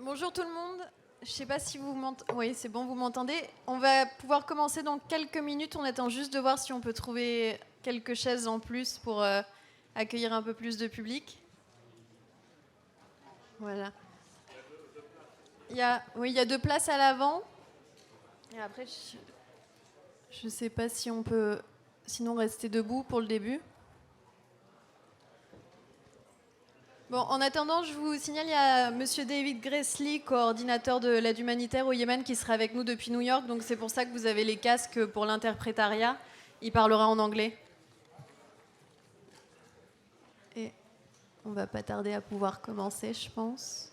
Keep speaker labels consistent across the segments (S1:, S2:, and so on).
S1: Bonjour tout le monde. Je ne sais pas si vous m'entendez. Oui, c'est bon, vous m'entendez. On va pouvoir commencer dans quelques minutes. On attend juste de voir si on peut trouver quelques chaises en plus pour accueillir un peu plus de public. Voilà. Oui, il y a 2 places à l'avant. Et après, je ne sais pas si on peut sinon rester debout pour le début. Bon, en attendant, je vous signale, il y a Monsieur David Gressly, coordinateur de l'aide humanitaire au Yémen, qui sera avec nous depuis New York. Donc c'est pour ça que vous avez les casques pour l'interprétariat. Il parlera en anglais. Et on va pas tarder à pouvoir commencer, je pense.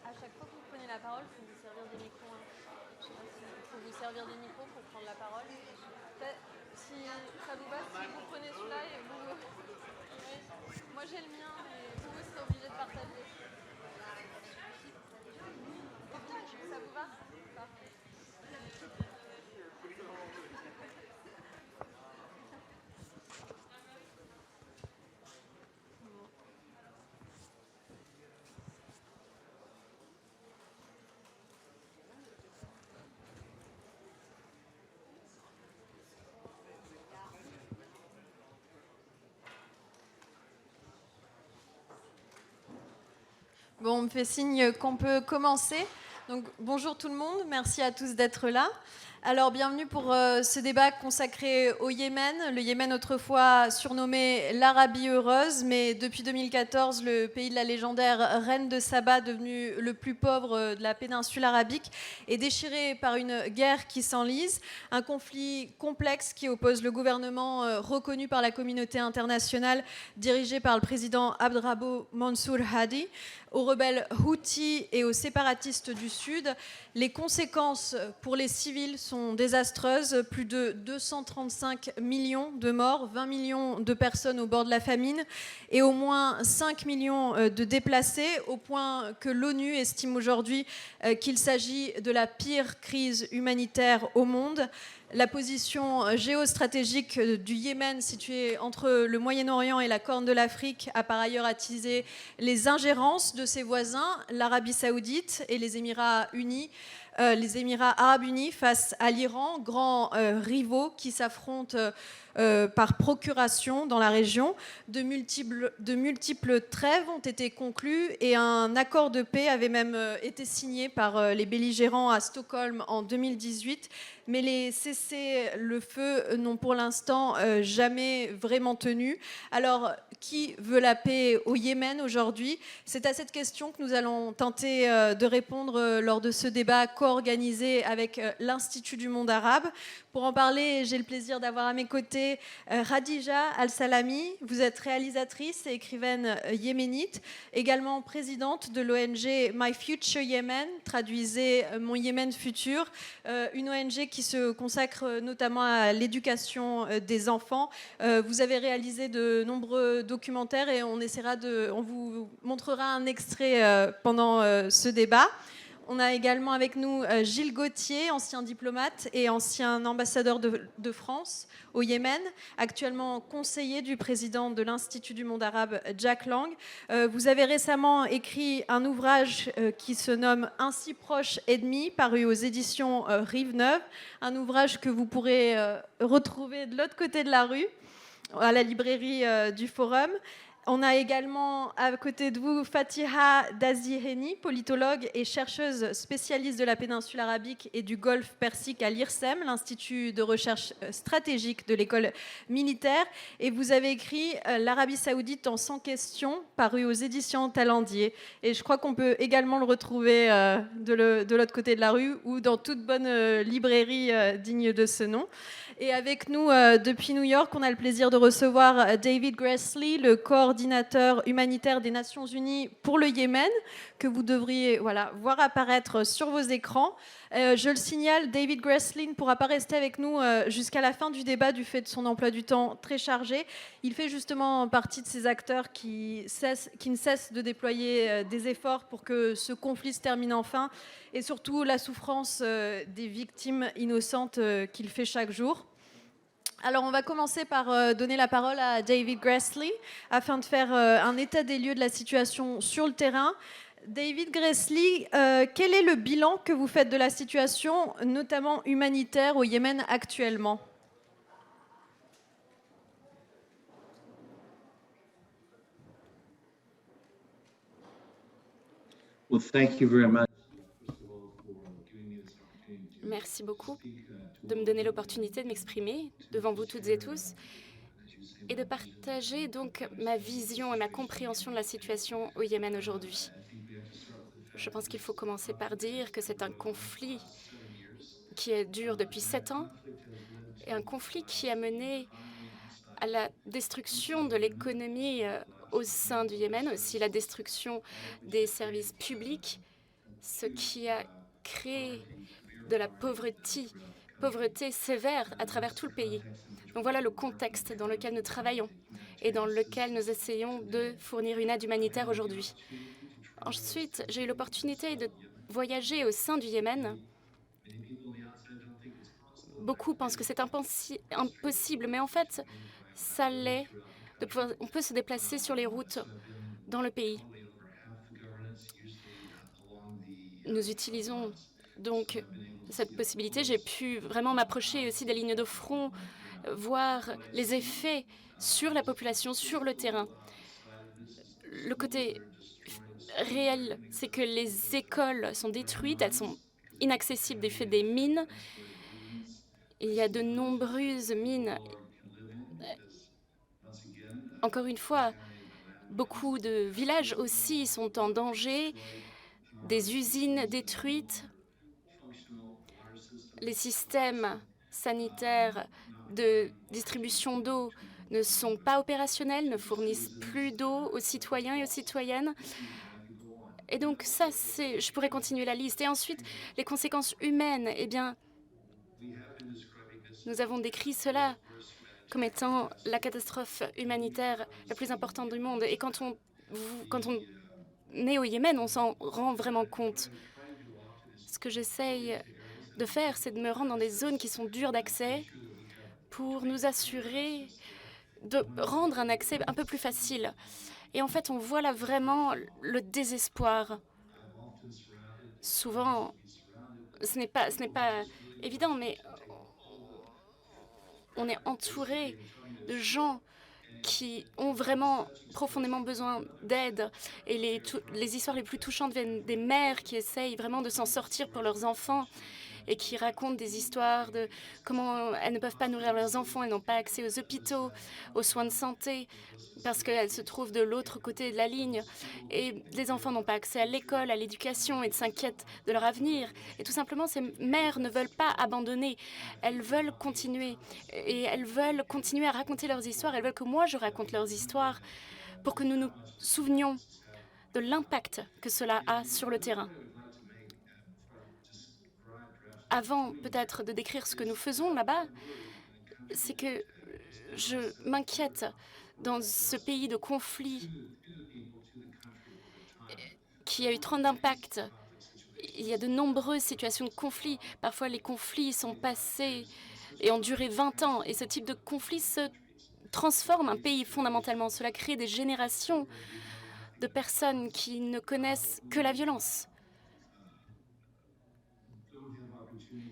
S1: À chaque fois que vous prenez la parole, il faut vous servir des micros. Je sais pas si faut vous servir des micros pour prendre la parole. Si ça vous va, si vous prenez celui-là et vous... Oui. Moi j'ai le mien, mais vous serez obligé de partager. Ça vous va? Parfait. Bon, on me fait signe qu'on peut commencer. Donc, bonjour tout le monde, merci à tous d'être là. Alors, bienvenue pour ce débat consacré au Yémen. Le Yémen, autrefois surnommé l'Arabie heureuse, mais depuis 2014, le pays de la légendaire reine de Saba, devenu le plus pauvre de la péninsule arabique, est déchiré par une guerre qui s'enlise, un conflit complexe qui oppose le gouvernement reconnu par la communauté internationale, dirigé par le président Abdrabbuh Mansour Hadi, aux rebelles Houthis et aux séparatistes du Sud. Les conséquences pour les civils sont désastreuses. Plus de 235 millions de morts, 20 millions de personnes au bord de la famine et au moins 5 millions de déplacés, au point que l'ONU estime aujourd'hui qu'il s'agit de la pire crise humanitaire au monde. La position géostratégique du Yémen, située entre le Moyen-Orient et la Corne de l'Afrique, a par ailleurs attisé les ingérences de ses voisins, l'Arabie saoudite et les Émirats unis. Les Émirats arabes unis face à l'Iran, grands rivaux qui s'affrontent par procuration dans la région. De multiples trêves ont été conclues et un accord de paix avait même été signé par les belligérants à Stockholm en 2018. Mais les cessez-le-feu n'ont pour l'instant jamais vraiment tenu. Alors, qui veut la paix au Yémen aujourd'hui? C'est à cette question que nous allons tenter de répondre lors de ce débat co-organisé avec l'Institut du monde arabe. Pour en parler, j'ai le plaisir d'avoir à mes côtés Khadija Al-Salami. Vous êtes réalisatrice et écrivaine yéménite, également présidente de l'ONG My Future Yemen, traduisez Mon Yémen futur, une ONG qui se consacre notamment à l'éducation des enfants. Vous avez réalisé de nombreux documentaires et on vous montrera un extrait pendant ce débat. On a également avec nous Gilles Gauthier, ancien diplomate et ancien ambassadeur de France au Yémen, actuellement conseiller du président de l'Institut du monde arabe, Jack Lang. Vous avez récemment écrit un ouvrage qui se nomme Ainsi proche ennemi, paru aux éditions Rive Neuve, un ouvrage que vous pourrez retrouver de l'autre côté de la rue, à la librairie du Forum. On a également à côté de vous Fatiha Daziheni, politologue et chercheuse spécialiste de la péninsule arabique et du Golfe Persique à l'IRSEM, l'Institut de recherche stratégique de l'école militaire. Et vous avez écrit L'Arabie saoudite en 100 questions, paru aux éditions Talendier. Et je crois qu'on peut également le retrouver de l'autre côté de la rue ou dans toute bonne librairie digne de ce nom. Et avec nous, depuis New York, on a le plaisir de recevoir David Gressly, le coordinateur coordinateur humanitaire des Nations Unies pour le Yémen, que vous devriez voir apparaître sur vos écrans. Je le signale, David Gresslin ne pourra pas rester avec nous jusqu'à la fin du débat du fait de son emploi du temps très chargé. Il fait justement partie de ces acteurs qui ne cessent de déployer des efforts pour que ce conflit se termine enfin, et surtout la souffrance des victimes innocentes qu'il fait chaque jour. Alors, on va commencer par donner la parole à David Gressley afin de faire un état des lieux de la situation sur le terrain. David Gressley, quel est le bilan que vous faites de la situation, notamment humanitaire, au Yémen actuellement ?
S2: Well, thank you very much.
S3: Merci beaucoup de me donner l'opportunité de m'exprimer devant vous toutes et tous et de partager donc ma vision et ma compréhension de la situation au Yémen aujourd'hui. Je pense qu'il faut commencer par dire que c'est un conflit qui dure depuis 7 ans et un conflit qui a mené à la destruction de l'économie au sein du Yémen, aussi la destruction des services publics, ce qui a créé de la pauvreté sévère à travers tout le pays. Donc voilà le contexte dans lequel nous travaillons et dans lequel nous essayons de fournir une aide humanitaire aujourd'hui. Ensuite, j'ai eu l'opportunité de voyager au sein du Yémen. Beaucoup pensent que c'est impossible, mais en fait, ça l'est. On peut se déplacer sur les routes dans le pays. Nous utilisons donc cette possibilité. J'ai pu vraiment m'approcher aussi des lignes de front, voir les effets sur la population, sur le terrain. Le côté réel, c'est que les écoles sont détruites, elles sont inaccessibles du fait des mines. Il y a de nombreuses mines. Encore une fois, beaucoup de villages aussi sont en danger, des usines détruites. Les systèmes sanitaires de distribution d'eau ne sont pas opérationnels, ne fournissent plus d'eau aux citoyens et aux citoyennes. Et donc ça, je pourrais continuer la liste. Et ensuite, les conséquences humaines, eh bien, nous avons décrit cela comme étant la catastrophe humanitaire la plus importante du monde. Et quand on est au Yémen, on s'en rend vraiment compte. Ce que j'essaye de faire, c'est de me rendre dans des zones qui sont dures d'accès pour nous assurer de rendre un accès un peu plus facile. Et en fait, on voit là vraiment le désespoir. Souvent, ce n'est pas évident, mais on est entouré de gens qui ont vraiment profondément besoin d'aide. Et les histoires les plus touchantes viennent des mères qui essayent vraiment de s'en sortir pour leurs enfants et qui racontent des histoires de comment elles ne peuvent pas nourrir leurs enfants, elles n'ont pas accès aux hôpitaux, aux soins de santé, parce qu'elles se trouvent de l'autre côté de la ligne. Et les enfants n'ont pas accès à l'école, à l'éducation, et s'inquiètent de leur avenir. Et tout simplement, ces mères ne veulent pas abandonner. Elles veulent continuer. Et elles veulent continuer à raconter leurs histoires. Elles veulent que moi, je raconte leurs histoires pour que nous nous souvenions de l'impact que cela a sur le terrain. Avant peut-être de décrire ce que nous faisons là-bas, c'est que je m'inquiète dans ce pays de conflit qui a eu tant d'impact. Il y a de nombreuses situations de conflit. Parfois, les conflits sont passés et ont duré 20 ans. Et ce type de conflit se transforme un pays fondamentalement. Cela crée des générations de personnes qui ne connaissent que la violence,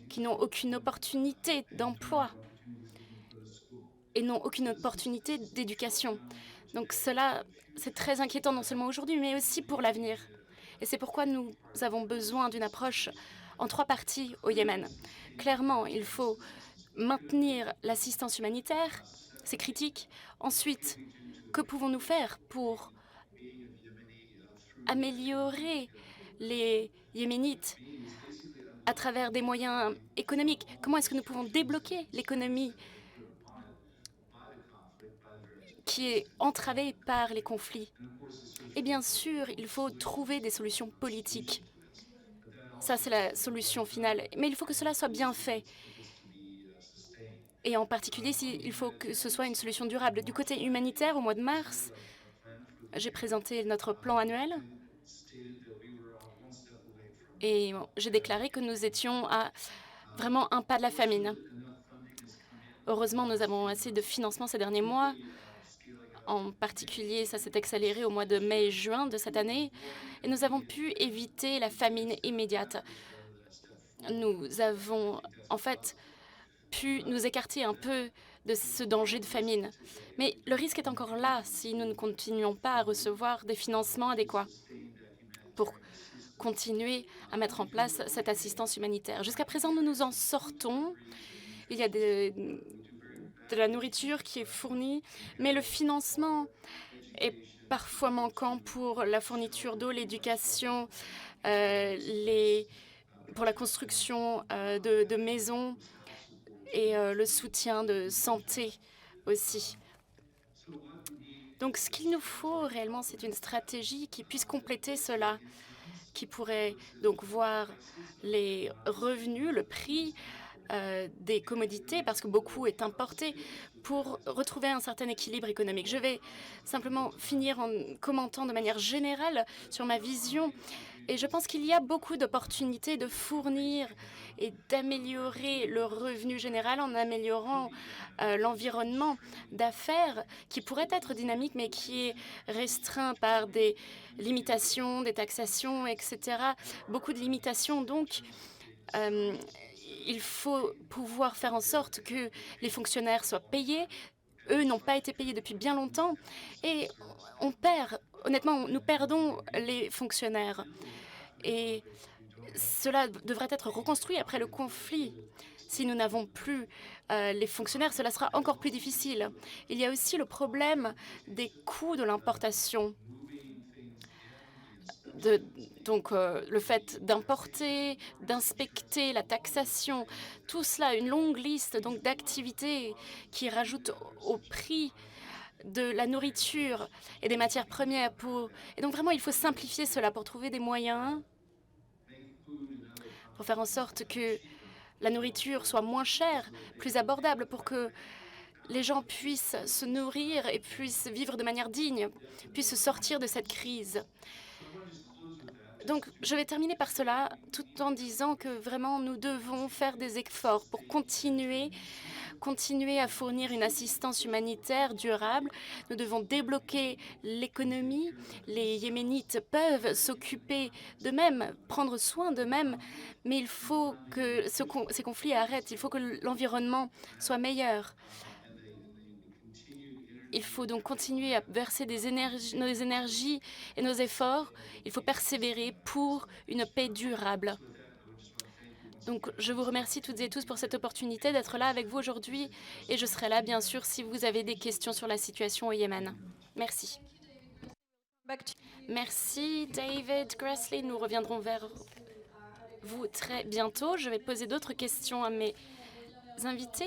S3: qui n'ont aucune opportunité d'emploi et n'ont aucune opportunité d'éducation. Donc cela, c'est très inquiétant non seulement aujourd'hui, mais aussi pour l'avenir. Et c'est pourquoi nous avons besoin d'une approche en 3 parties au Yémen. Clairement, il faut maintenir l'assistance humanitaire, c'est critique. Ensuite, que pouvons-nous faire pour améliorer les Yéménites à travers des moyens économiques? Comment est-ce que nous pouvons débloquer l'économie qui est entravée par les conflits. Et bien sûr, il faut trouver des solutions politiques. Ça, c'est la solution finale. Mais il faut que cela soit bien fait. Et en particulier, il faut que ce soit une solution durable. Du côté humanitaire, au mois de mars, j'ai présenté notre plan annuel et j'ai déclaré que nous étions à vraiment un pas de la famine. Heureusement, nous avons assez de financement ces derniers mois. En particulier, ça s'est accéléré au mois de mai et juin de cette année. Et nous avons pu éviter la famine immédiate. Nous avons en fait pu nous écarter un peu de ce danger de famine. Mais le risque est encore là si nous ne continuons pas à recevoir des financements adéquats pour continuer à mettre en place cette assistance humanitaire. Jusqu'à présent, nous nous en sortons. Il y a de la nourriture qui est fournie, mais le financement est parfois manquant pour la fourniture d'eau, l'éducation, pour la construction de maisons et le soutien de santé aussi. Donc, ce qu'il nous faut réellement, c'est une stratégie qui puisse compléter cela, qui pourrait donc voir les revenus, le prix des commodités, parce que beaucoup est importé, pour retrouver un certain équilibre économique. Je vais simplement finir en commentant de manière générale sur ma vision. Et je pense qu'il y a beaucoup d'opportunités de fournir et d'améliorer le revenu général en améliorant l'environnement d'affaires qui pourrait être dynamique, mais qui est restreint par des limitations, des taxations, etc. Beaucoup de limitations, donc. Il faut pouvoir faire en sorte que les fonctionnaires soient payés. Eux n'ont pas été payés depuis bien longtemps et on perd, honnêtement, nous perdons les fonctionnaires. Et cela devrait être reconstruit après le conflit. Si nous n'avons plus les fonctionnaires, cela sera encore plus difficile. Il y a aussi le problème des coûts de l'importation. Donc, le fait d'importer, d'inspecter, la taxation, tout cela, une longue liste donc d'activités qui rajoutent au prix de la nourriture et des matières premières. Et donc, vraiment, il faut simplifier cela pour trouver des moyens pour faire en sorte que la nourriture soit moins chère, plus abordable, pour que les gens puissent se nourrir et puissent vivre de manière digne, puissent sortir de cette crise. Donc, je vais terminer par cela, tout en disant que vraiment, nous devons faire des efforts pour continuer à fournir une assistance humanitaire durable. Nous devons débloquer l'économie. Les Yéménites peuvent s'occuper d'eux-mêmes, prendre soin d'eux-mêmes, mais il faut que ces conflits arrêtent. Il faut que l'environnement soit meilleur. Il faut donc continuer à verser nos énergies et nos efforts. Il faut persévérer pour une paix durable. Donc, je vous remercie toutes et tous pour cette opportunité d'être là avec vous aujourd'hui. Et je serai là, bien sûr, si vous avez des questions sur la situation au Yémen. Merci. Merci, David Grassley. Nous reviendrons vers vous très bientôt. Je vais poser d'autres questions à mes invités.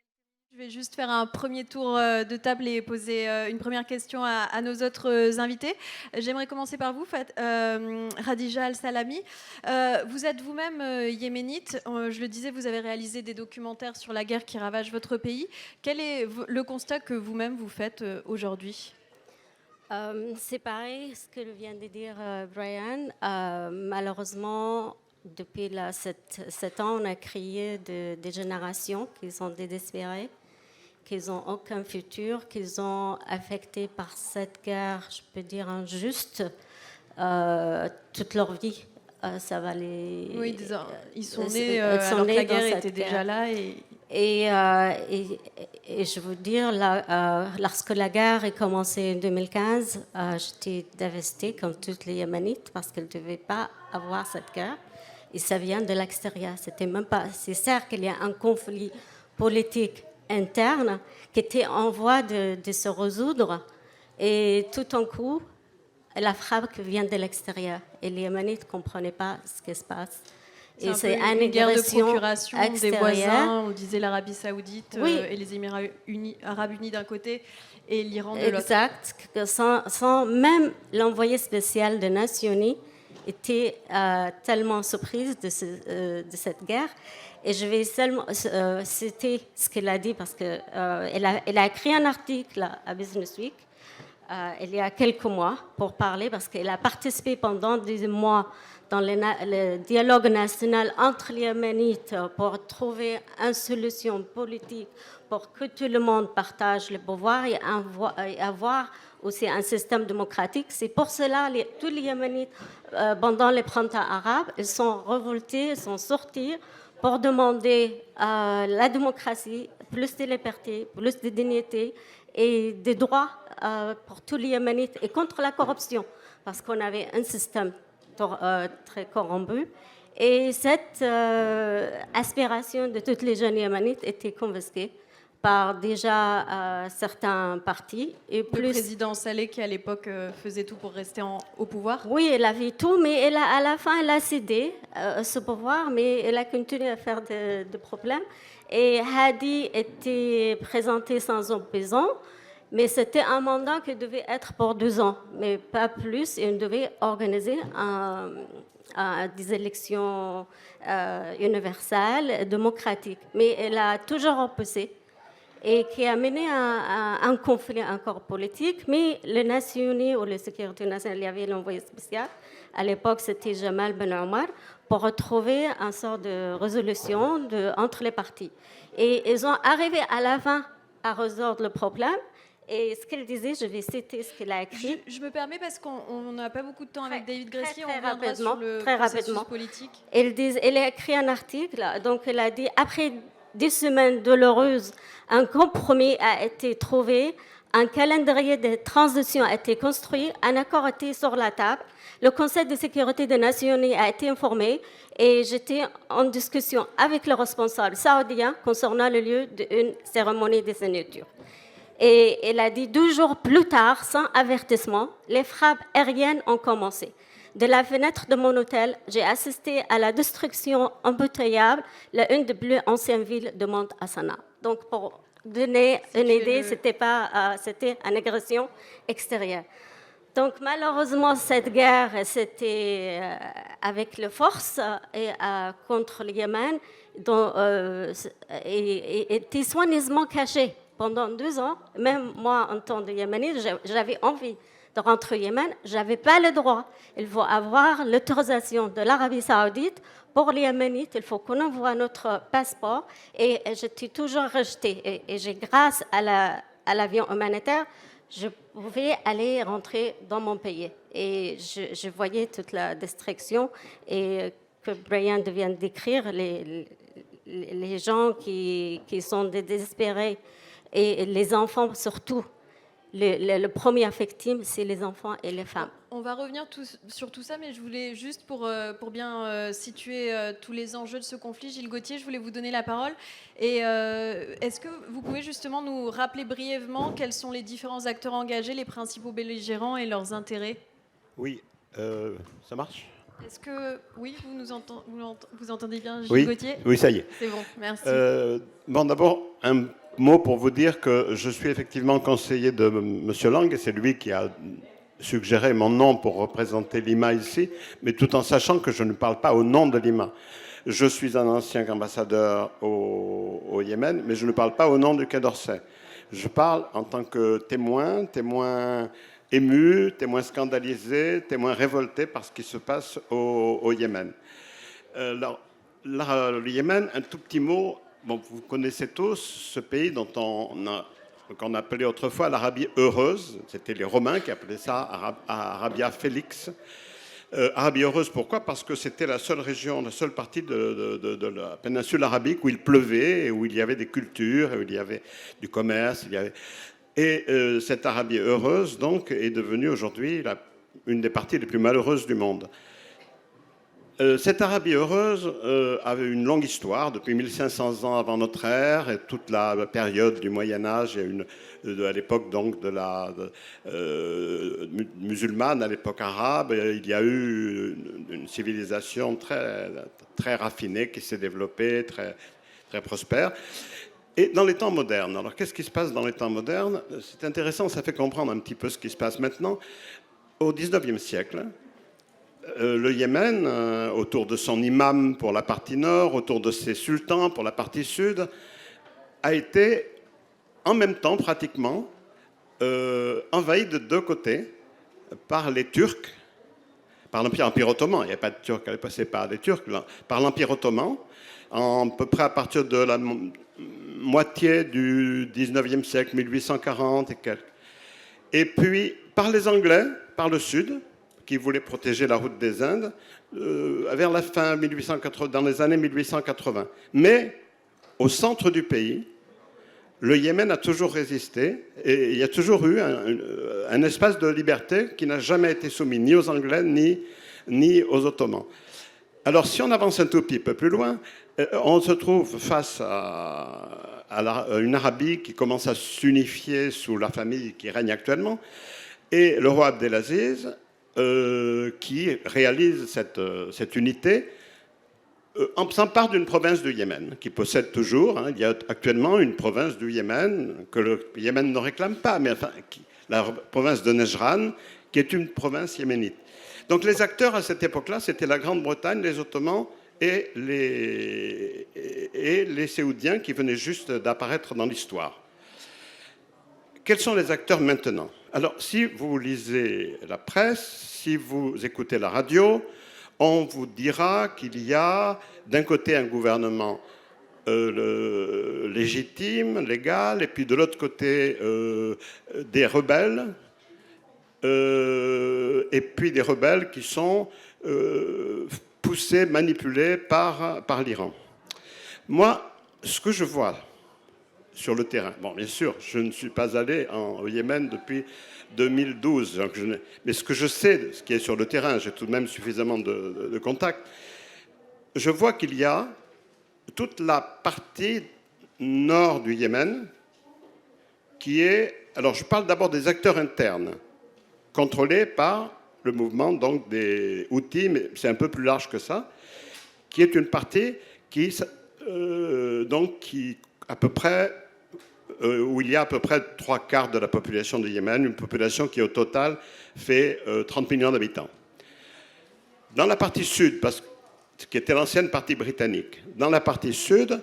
S1: Je vais juste faire un premier tour de table et poser une première question à nos autres invités. J'aimerais commencer par vous, Khadija Al-Salami. Vous êtes vous-même yéménite. Je le disais, vous avez réalisé des documentaires sur la guerre qui ravage votre pays. Quel est le constat que vous-même vous faites aujourd'hui ?
S4: C'est pareil ce que vient de dire Brian. Malheureusement, depuis 7 ans, on a créé des générations qui sont désespérées, qui n'ont aucun futur, qui sont affectées par cette guerre, je peux dire injuste, toute leur vie. Ça va les...
S1: Oui, ils sont nés alors que la guerre était déjà là.
S4: Et je veux dire, lorsque la guerre a commencé en 2015, j'étais dévastée comme toutes les Yéménites parce qu'elles ne devaient pas avoir cette guerre. Et ça vient de l'extérieur. C'était même pas. C'est certes qu'il y a un conflit politique interne qui était en voie de se résoudre. Et tout en coup, la frappe vient de l'extérieur. Et les Yéménites ne comprenaient pas ce qui se passe. Et c'est
S1: une guerre de
S4: agression
S1: procuration des
S4: extérieure.
S1: voisins. On disait l'Arabie Saoudite
S4: Oui.
S1: et les Émirats Arabes Unis d'un côté et l'Iran de l'autre.
S4: Exact. Que sans même l'envoyé spécial des Nations Unies était tellement surprise de cette guerre. Et je vais seulement citer ce qu'elle a dit parce que elle a écrit un article à Business Week il y a quelques mois pour parler parce qu'elle a participé pendant des mois dans le dialogue national entre les Yéménites pour trouver une solution politique pour que tout le monde partage le pouvoir et avoir aussi un système démocratique. C'est pour cela que tous les Yéménites, pendant le printemps arabe, ils sont révoltés, ils sont sortis pour demander la démocratie, plus de liberté, plus de dignité et des droits pour tous les Yéménites et contre la corruption, parce qu'on avait un système très corrompu. Et cette aspiration de tous les jeunes Yéménites était confisquée par déjà certains partis. Et plus...
S1: Le président Saleh, qui à l'époque faisait tout pour rester au pouvoir.
S4: Oui, elle avait tout, mais à la fin, elle a cédé ce pouvoir, mais elle a continué à faire des problèmes. Et Hadi était présenté sans opposant, mais c'était un mandat qui devait être pour 2 ans, mais pas plus. Et on devait organiser des élections universelles, démocratiques. Mais elle a toujours opposé, et qui a mené à un conflit encore politique. Mais les Nations Unies ou la Sécurité nationale, il y avait l'envoyé spécial. À l'époque, c'était Jamal Ben Omar, pour retrouver une sorte de résolution entre les partis. Et ils ont arrivé à la fin à résoudre le problème. Et ce qu'elle disait, je vais citer ce qu'elle a écrit.
S1: Je me permets parce qu'on n'a pas beaucoup de temps avec David Gressy, on reviendra
S4: rapidement,
S1: sur le
S4: très
S1: processus
S4: rapidement.
S1: politique.
S4: Elle a écrit un article, donc elle a dit, après 10 semaines douloureuses, un compromis a été trouvé, un calendrier de transition a été construit, un accord a été sur la table, le Conseil de sécurité des Nations Unies a été informé et j'étais en discussion avec le responsable saoudien concernant le lieu d'une cérémonie de signature. Et elle a dit 2 jours plus tard, sans avertissement, les frappes aériennes ont commencé. De la fenêtre de mon hôtel, j'ai assisté à la destruction impitoyable, l'une des plus anciennes villes du monde à Sanaa. Donc, pour donner une idée, c'était une agression extérieure. Donc, malheureusement, cette guerre, c'était avec les forces contre le Yémen, était soigneusement cachée. Pendant 2 ans, même moi, en tant que Yéménite, j'avais envie de rentrer au Yémen. Je n'avais pas le droit. Il faut avoir l'autorisation de l'Arabie Saoudite. Pour les Yéménites, il faut qu'on envoie notre passeport. Et j'étais toujours rejetée. Et grâce à l'avion humanitaire, je pouvais aller rentrer dans mon pays. Et je voyais toute la destruction. Et que Brian vient de décrire, les gens qui sont désespérés. Et les enfants, surtout, le premier victime, c'est les enfants et les femmes.
S1: On va revenir sur tout ça, mais je voulais juste, pour bien situer tous les enjeux de ce conflit, Gilles Gauthier, je voulais vous donner la parole. Et est-ce que vous pouvez justement nous rappeler brièvement quels sont les différents acteurs engagés, les principaux belligérants et leurs intérêts?
S5: Oui, ça marche?
S1: Est-ce que, oui, vous entendez bien, Gilles
S5: Oui,
S1: Gauthier?
S5: oui, ça y est.
S1: C'est bon, merci.
S5: Bon, d'abord, un mot pour vous dire que je suis effectivement conseiller de M. Lang, et c'est lui qui a suggéré mon nom pour représenter Lima ici, mais tout en sachant que je ne parle pas au nom de Lima. Je suis un ancien ambassadeur au Yémen, mais je ne parle pas au nom du Quai d'Orsay. Je parle en tant que témoin ému, témoin scandalisé, témoin révolté par ce qui se passe au Yémen. Le Yémen, un tout petit mot. Bon, vous connaissez tous ce pays qu'on appelait autrefois l'Arabie heureuse. C'était les Romains qui appelaient ça Arabia Felix. Arabie heureuse, pourquoi? Parce que c'était la seule région, la seule partie de la péninsule arabique où il pleuvait, et où il y avait des cultures, et où il y avait du commerce. Et cette Arabie heureuse, donc, est devenue aujourd'hui une des parties les plus malheureuses du monde. Cette Arabie heureuse avait une longue histoire, depuis 1500 ans avant notre ère, et toute la période du Moyen-Âge, à l'époque donc musulmane, à l'époque arabe, il y a eu une civilisation très, très raffinée qui s'est développée, très, très prospère. Et dans les temps modernes, alors qu'est-ce qui se passe dans les temps modernes? C'est intéressant, ça fait comprendre un petit peu ce qui se passe maintenant. Au XIXe siècle, le Yémen, autour de son imam pour la partie nord, autour de ses sultans pour la partie sud, a été en même temps pratiquement envahi de deux côtés par les Turcs, par l'Empire ottoman. Il n'y a pas de Turcs à l'époque, c'est par les Turcs, par l'Empire ottoman, à peu près à partir de la moitié du 19e siècle, 1840 et quelques. Et puis par les Anglais, par le sud, qui voulaient protéger la route des Indes, vers la fin 1880, dans les années 1880. Mais au centre du pays, le Yémen a toujours résisté et il y a toujours eu un espace de liberté qui n'a jamais été soumis ni aux Anglais ni aux Ottomans. Alors si on avance un tout petit peu plus loin, on se trouve face à une Arabie qui commence à s'unifier sous la famille qui règne actuellement, et le roi Abdelaziz, qui réalise cette unité, s'empare d'une province du Yémen, qui possède toujours, il y a actuellement une province du Yémen, que le Yémen ne réclame pas, mais enfin, la province de Nejran, qui est une province yéménite. Donc les acteurs à cette époque-là, c'était la Grande-Bretagne, les Ottomans et les Séoudiens qui venaient juste d'apparaître dans l'histoire. Quels sont les acteurs maintenant? Alors, si vous lisez la presse, si vous écoutez la radio, on vous dira qu'il y a d'un côté un gouvernement légitime, légal, et puis de l'autre côté des rebelles, et puis des rebelles qui sont poussés, manipulés par l'Iran. Moi, ce que je vois sur le terrain. Bon, bien sûr, je ne suis pas allé au Yémen depuis 2012, donc mais ce que je sais, ce qui est sur le terrain, j'ai tout de même suffisamment de contacts, je vois qu'il y a toute la partie nord du Yémen qui est... Alors, je parle d'abord des acteurs internes, contrôlés par le mouvement donc, des Houthis, mais c'est un peu plus large que ça, qui est une partie qui à peu près... où il y a à peu près 3/4 de la population du Yémen, une population qui au total fait 30 millions d'habitants. Dans la partie sud, qui était l'ancienne partie britannique, dans la partie sud,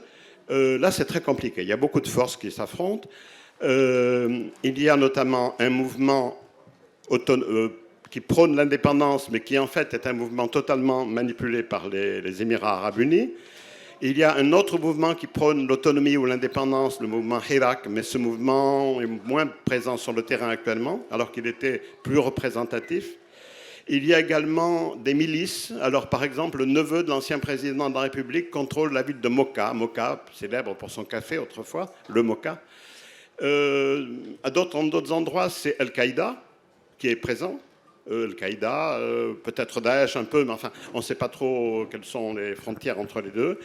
S5: là c'est très compliqué, il y a beaucoup de forces qui s'affrontent. Il y a notamment un mouvement qui prône l'indépendance, mais qui en fait est un mouvement totalement manipulé par les Émirats arabes unis. Il y a un autre mouvement qui prône l'autonomie ou l'indépendance, le mouvement Hirak, mais ce mouvement est moins présent sur le terrain actuellement, alors qu'il était plus représentatif. Il y a également des milices. Alors, par exemple, le neveu de l'ancien président de la République contrôle la ville de Mocha. Mocha, célèbre pour son café autrefois, le Mocha. En d'autres endroits, c'est Al-Qaïda qui est présent. Al-Qaïda, peut-être Daesh un peu, mais enfin, on ne sait pas trop quelles sont les frontières entre les deux,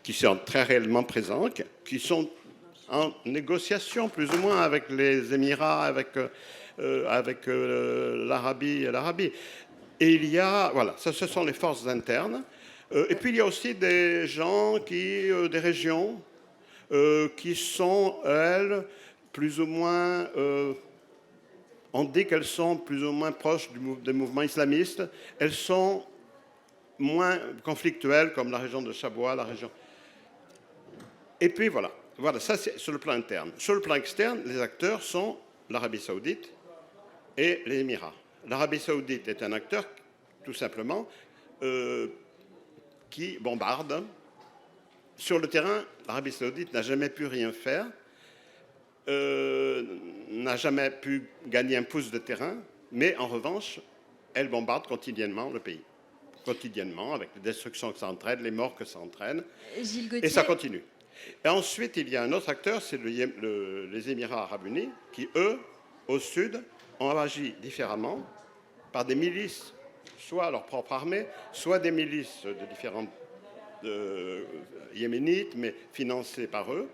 S5: qui sont très réellement présents, qui sont en négociation plus ou moins avec les Émirats, avec l'Arabie. Et il y a, voilà, ça ce sont les forces internes. Et puis il y a aussi des gens des régions qui sont, elles, plus ou moins... on dit qu'elles sont plus ou moins proches des mouvements islamistes. Elles sont moins conflictuelles, comme la région de Chabois, la région... Et puis voilà, ça c'est sur le plan interne. Sur le plan externe, les acteurs sont l'Arabie saoudite et les Émirats. L'Arabie saoudite est un acteur, tout simplement, qui bombarde. Sur le terrain, l'Arabie saoudite n'a jamais pu rien faire. N'a jamais pu gagner un pouce de terrain, mais en revanche, elle bombarde quotidiennement le pays. Quotidiennement, avec les destructions que ça entraîne, les morts que ça entraîne.
S1: Gilles Gauthier.
S5: Et ça continue. Et ensuite, il y a un autre acteur, c'est les Émirats arabes unis, qui, eux, au sud, ont agi différemment par des milices soit leur propre armée, soit des milices de différentes yéménites, mais financées par eux,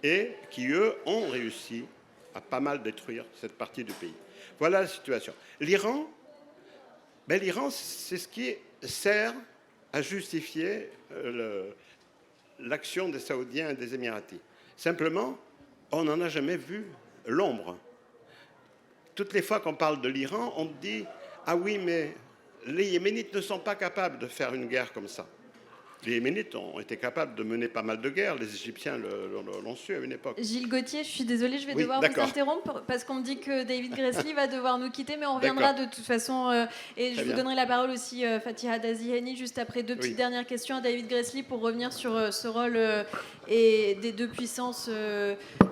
S5: et qui, eux, ont réussi à pas mal détruire cette partie du pays. Voilà la situation. L'Iran, l'Iran, c'est ce qui sert à justifier l'action des Saoudiens et des Émiratis. Simplement, on n'en a jamais vu l'ombre. Toutes les fois qu'on parle de l'Iran, on dit « Ah oui, mais les Yéménites ne sont pas capables de faire une guerre comme ça ». Les Yéménites ont été capables de mener pas mal de guerres. Les Égyptiens l'ont su à une époque.
S1: Gilles Gauthier, je suis désolée, je vais devoir vous interrompre parce qu'on me dit que David Gressly va devoir nous quitter, mais on reviendra de toute façon. Et je vous donnerai la parole aussi, Fatiha Dazihani, juste après deux petites dernières questions à David Gressly pour revenir sur ce rôle et des deux puissances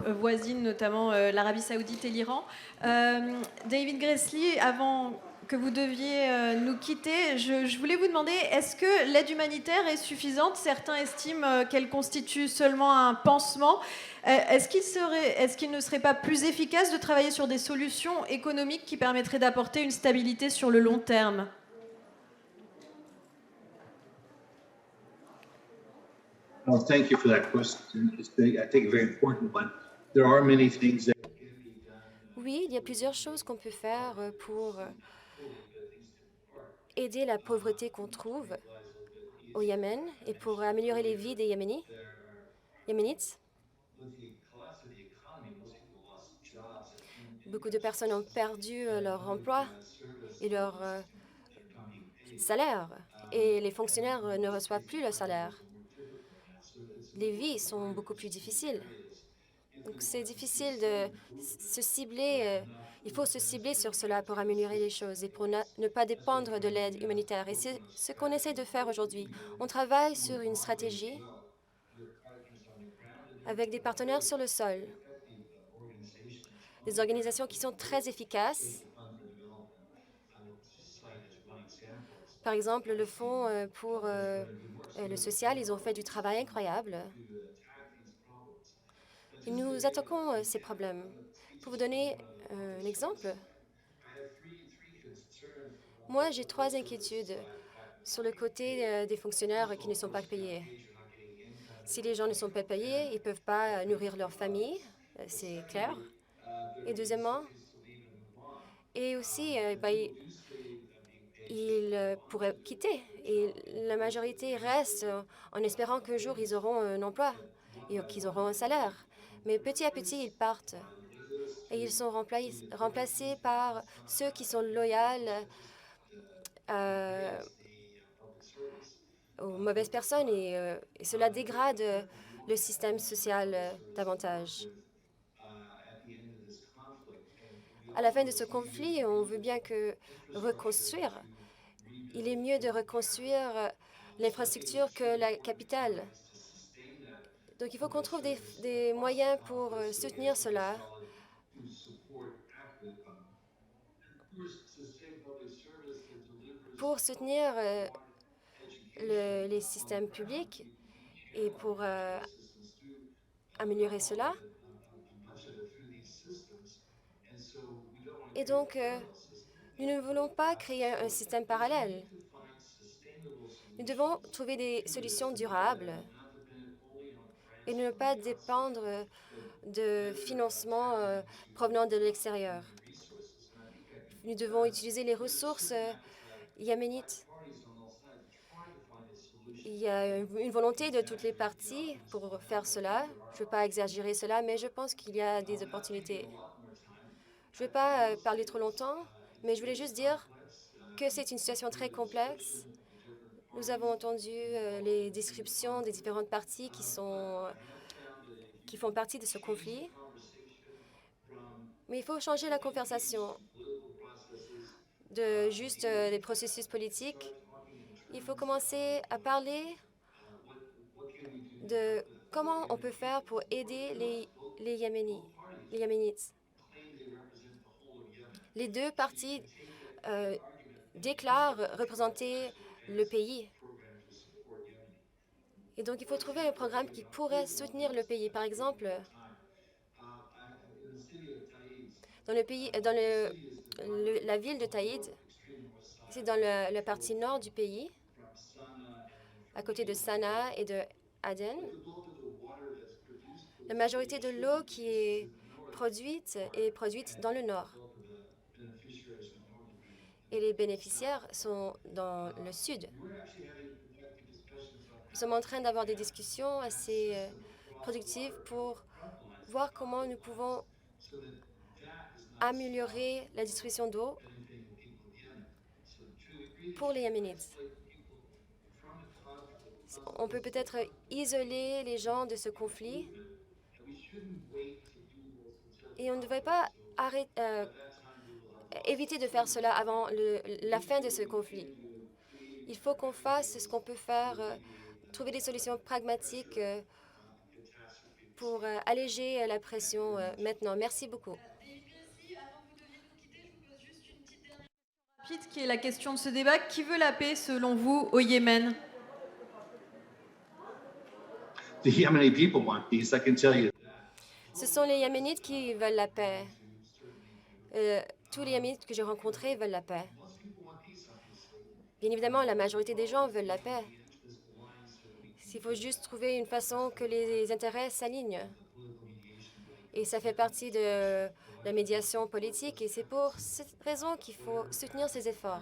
S1: voisines, notamment l'Arabie Saoudite et l'Iran. David Gressly, avant que vous deviez nous quitter, je voulais vous demander, est-ce que l'aide humanitaire est suffisante? Certains estiment qu'elle constitue seulement un pansement. Est-ce qu'il ne serait pas plus efficace de travailler sur des solutions économiques qui permettraient d'apporter une stabilité sur le long terme?
S2: Well, thank you for that question. I think a very important one. There are many things that can be done.
S6: Oui, il y a plusieurs choses qu'on peut faire pour aider la pauvreté qu'on trouve au Yémen et pour améliorer les vies des Yéménites. Beaucoup de personnes ont perdu leur emploi et leur salaire, et les fonctionnaires ne reçoivent plus le salaire. Les vies sont beaucoup plus difficiles. Donc c'est difficile de se cibler. Il faut se cibler sur cela pour améliorer les choses et pour ne pas dépendre de l'aide humanitaire. Et c'est ce qu'on essaie de faire aujourd'hui. On travaille sur une stratégie avec des partenaires sur le sol, des organisations qui sont très efficaces. Par exemple, le Fonds pour le social, ils ont fait du travail incroyable. Et nous attaquons ces problèmes. Pour vous donner un exemple, moi, j'ai 3 inquiétudes sur le côté des fonctionnaires qui ne sont pas payés. Si les gens ne sont pas payés, ils ne peuvent pas nourrir leur famille, c'est clair. Et deuxièmement, et aussi, ils pourraient quitter. Et la majorité reste en espérant qu'un jour, ils auront un emploi et qu'ils auront un salaire. Mais petit à petit, ils partent. Et ils sont remplacés par ceux qui sont loyaux aux mauvaises personnes. Et cela dégrade le système social davantage. À la fin de ce conflit, on veut bien que reconstruire. Il est mieux de reconstruire l'infrastructure que la capitale. Donc, il faut qu'on trouve des moyens pour soutenir cela. Pour soutenir les systèmes publics et pour améliorer cela. Et donc, nous ne voulons pas créer un système parallèle. Nous devons trouver des solutions durables et ne pas dépendre de financements provenant de l'extérieur. Nous devons utiliser les ressources yéménites. Il y a une volonté de toutes les parties pour faire cela. Je ne veux pas exagérer cela, mais je pense qu'il y a des opportunités. Je ne vais pas parler trop longtemps, mais je voulais juste dire que c'est une situation très complexe. Nous avons entendu les descriptions des différentes parties qui font partie de ce conflit. Mais il faut changer la conversation de juste des processus politiques. Il faut commencer à parler de comment on peut faire pour aider les Yéménites. Les deux parties déclarent représenter le pays. Et donc, il faut trouver un programme qui pourrait soutenir le pays. Par exemple, dans la ville de Taïd, C'est dans la partie nord du pays, à côté de Sanaa et de Aden. La majorité de l'eau qui est produite dans le nord. Et les bénéficiaires sont dans le sud. Nous sommes en train d'avoir des discussions assez productives pour voir comment nous pouvons améliorer la distribution d'eau pour les Yéménites. On peut peut-être isoler les gens de ce conflit et on ne devrait pas éviter de faire cela avant la fin de ce conflit. Il faut qu'on fasse ce qu'on peut faire, trouver des solutions pragmatiques pour alléger la pression maintenant. Merci beaucoup.
S1: Rapide, qui est la question de ce débat. Qui veut la paix, selon vous, au Yémen?
S2: The Yemeni people want peace, I can tell you.
S6: Ce sont les Yéménites qui veulent la paix. Tous les Yéménites que j'ai rencontrés veulent la paix. Bien évidemment, la majorité des gens veulent la paix. Il faut juste trouver une façon que les intérêts s'alignent. Et ça fait partie de la médiation politique et c'est pour cette raison qu'il faut soutenir ces efforts.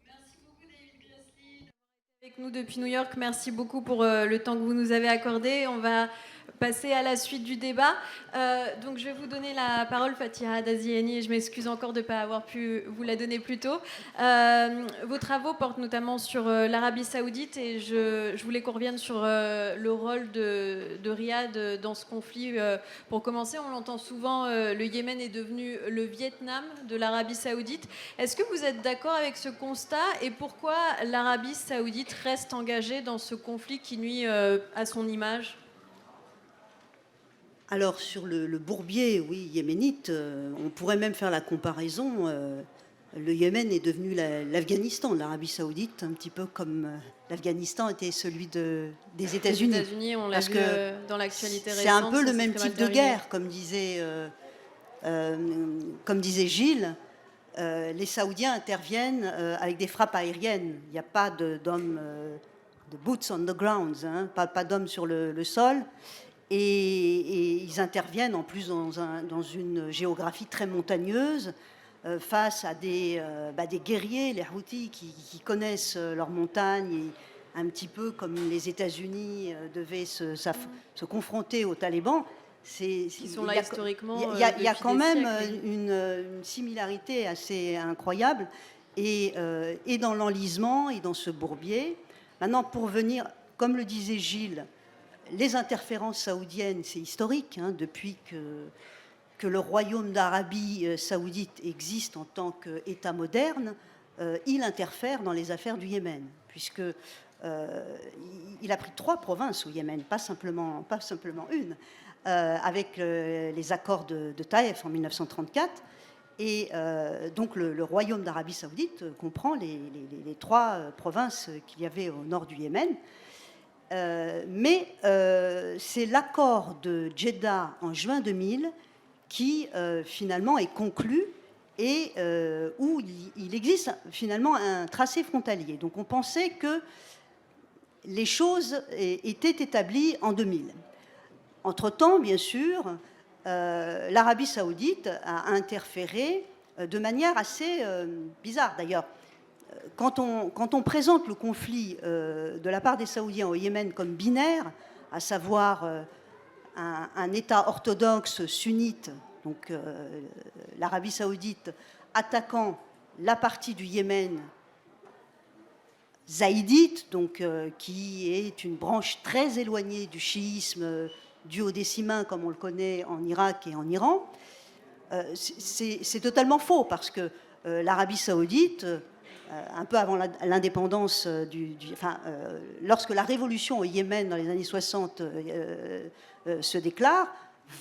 S1: Merci beaucoup, David Grassley, d'avoir été avec nous depuis New York. Merci beaucoup pour le temps que vous nous avez accordé. On va passer à la suite du débat. Donc, je vais vous donner la parole, Fatiha Daziani, et je m'excuse encore de ne pas avoir pu vous la donner plus tôt. Vos travaux portent notamment sur l'Arabie Saoudite et je voulais qu'on revienne sur le rôle de Riyad dans ce conflit. Pour commencer, on l'entend souvent, le Yémen est devenu le Vietnam de l'Arabie Saoudite. Est-ce que vous êtes d'accord avec ce constat et pourquoi l'Arabie Saoudite reste engagée dans ce conflit qui nuit à son image ?
S7: Alors, sur le bourbier, oui, yéménite, on pourrait même faire la comparaison. Le Yémen est devenu l'Afghanistan, l'Arabie Saoudite, un petit peu comme l'Afghanistan était celui des États-Unis.
S1: Les États-Unis, on l'a vu dans l'actualité récente.
S7: C'est un peu le même type de guerre, comme disait Gilles. Les Saoudiens interviennent avec des frappes aériennes. Il n'y a pas d'hommes, de boots on the ground, hein, pas d'hommes sur le sol. Et ils interviennent en plus dans une géographie très montagneuse face à des guerriers, les Houthis, qui connaissent leurs montagnes, et un petit peu comme les États-Unis devaient se confronter aux talibans.
S1: Ils sont là historiquement.
S7: Il y a quand même une similarité assez incroyable et dans l'enlisement et dans ce bourbier. Maintenant, pour venir, comme le disait Gilles, les interférences saoudiennes, c'est historique, hein, depuis que le royaume d'Arabie saoudite existe en tant qu'État moderne, il interfère dans les affaires du Yémen, puisque il a pris 3 provinces au Yémen, pas simplement une, avec les accords de Taïf en 1934. Et donc le royaume d'Arabie saoudite comprend les 3 provinces qu'il y avait au nord du Yémen. Mais c'est l'accord de Jeddah en juin 2000 qui finalement est conclu et où il existe finalement un tracé frontalier. Donc on pensait que les choses étaient établies en 2000. Entre-temps, bien sûr, l'Arabie saoudite a interféré de manière assez bizarre d'ailleurs. Quand on présente le conflit de la part des Saoudiens au Yémen comme binaire, à savoir un État orthodoxe sunnite, donc l'Arabie saoudite attaquant la partie du Yémen zaïdite, donc qui est une branche très éloignée du chiisme duodécimain comme on le connaît en Irak et en Iran, c'est totalement faux parce que l'Arabie saoudite, un peu avant l'indépendance, lorsque la révolution au Yémen dans les années 60 se déclare,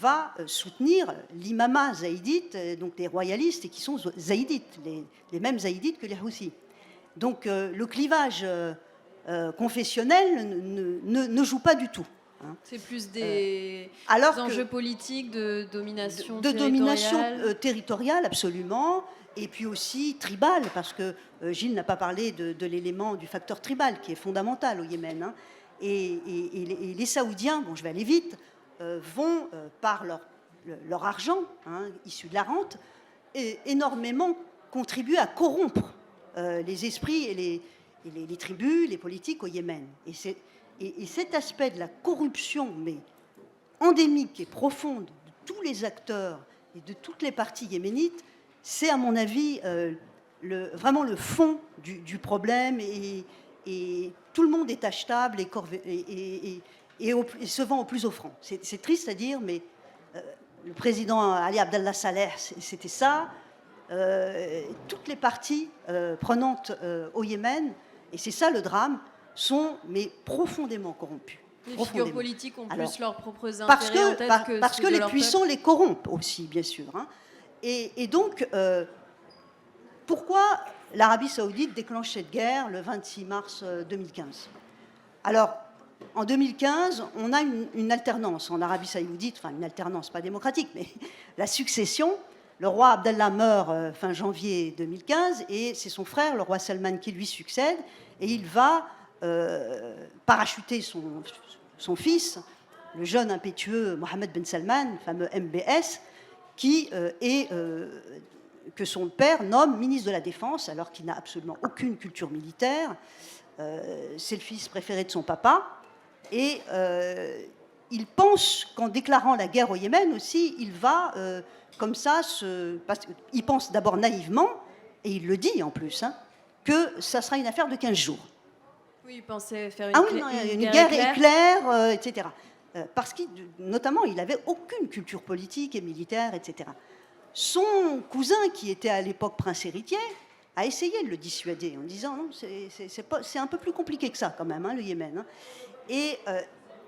S7: va soutenir l'imama zaïdite, donc les royalistes, et qui sont zaïdites, les mêmes zaïdites que les Houthis. Donc le clivage confessionnel ne joue pas du tout. hein.
S1: C'est plus des
S7: Alors que-
S1: enjeux politiques de domination
S7: de domination
S1: territoriale.
S7: territoriale, absolument, et puis aussi tribale, parce que Gilles n'a pas parlé de l'élément du facteur tribal qui est fondamental au Yémen, hein. Et les Saoudiens, bon, je vais aller vite, vont, par leur argent, hein, issu de la rente, énormément contribuer à corrompre les esprits et les tribus, les politiques au Yémen. Et cet aspect de la corruption, mais endémique et profonde de tous les acteurs et de toutes les parties yéménites, c'est à mon avis vraiment le fond du problème, et tout le monde est achetable et se vend au plus offrant. C'est triste à dire, mais le président Ali Abdallah Saleh, c'était ça. Toutes les parties prenantes au Yémen, et c'est ça le drame, sont mais profondément corrompues.
S1: Les
S7: Profondément.
S1: figures politiques ont
S7: Alors,
S1: plus leurs propres
S7: Parce
S1: intérêts en
S7: que,
S1: tête
S7: parce
S1: ceux
S7: que
S1: de
S7: les
S1: leur
S7: puissants
S1: peuple.
S7: les corrompent aussi, bien sûr, hein. Et donc, pourquoi l'Arabie saoudite déclenche cette guerre le 26 mars 2015 ? Alors, en 2015, on a une alternance en Arabie saoudite, enfin une alternance pas démocratique, mais la succession. Le roi Abdallah meurt fin janvier 2015, et c'est son frère, le roi Salman, qui lui succède, et il va parachuter son fils, le jeune impétueux Mohammed Ben Salman, fameux MBS, que son père nomme ministre de la Défense, alors qu'il n'a absolument aucune culture militaire. C'est le fils préféré de son papa. Et il pense qu'en déclarant la guerre au Yémen aussi, il va, comme ça, il pense d'abord naïvement, et il le dit en plus, hein, que ça sera une affaire de 15 jours.
S1: Oui, il pensait faire
S7: Une guerre éclair, etc. Parce qu'il, notamment, il n'avait aucune culture politique et militaire, etc. Son cousin, qui était à l'époque prince héritier, a essayé de le dissuader en disant non, c'est un peu plus compliqué que ça quand même, hein, le Yémen, hein. Et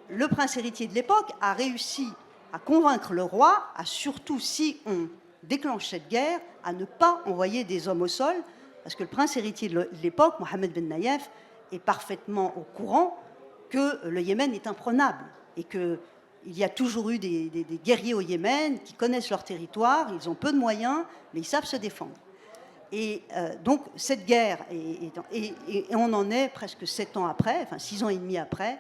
S7: le prince héritier de l'époque a réussi à convaincre le roi, surtout si on déclenche cette guerre, à ne pas envoyer des hommes au sol, parce que le prince héritier de l'époque, Mohammed Ben Nayef, est parfaitement au courant que le Yémen est imprenable et qu'il y a toujours eu des guerriers au Yémen qui connaissent leur territoire, ils ont peu de moyens, mais ils savent se défendre. Et donc cette guerre, et on en est presque 7 ans après, enfin 6 ans et demi après,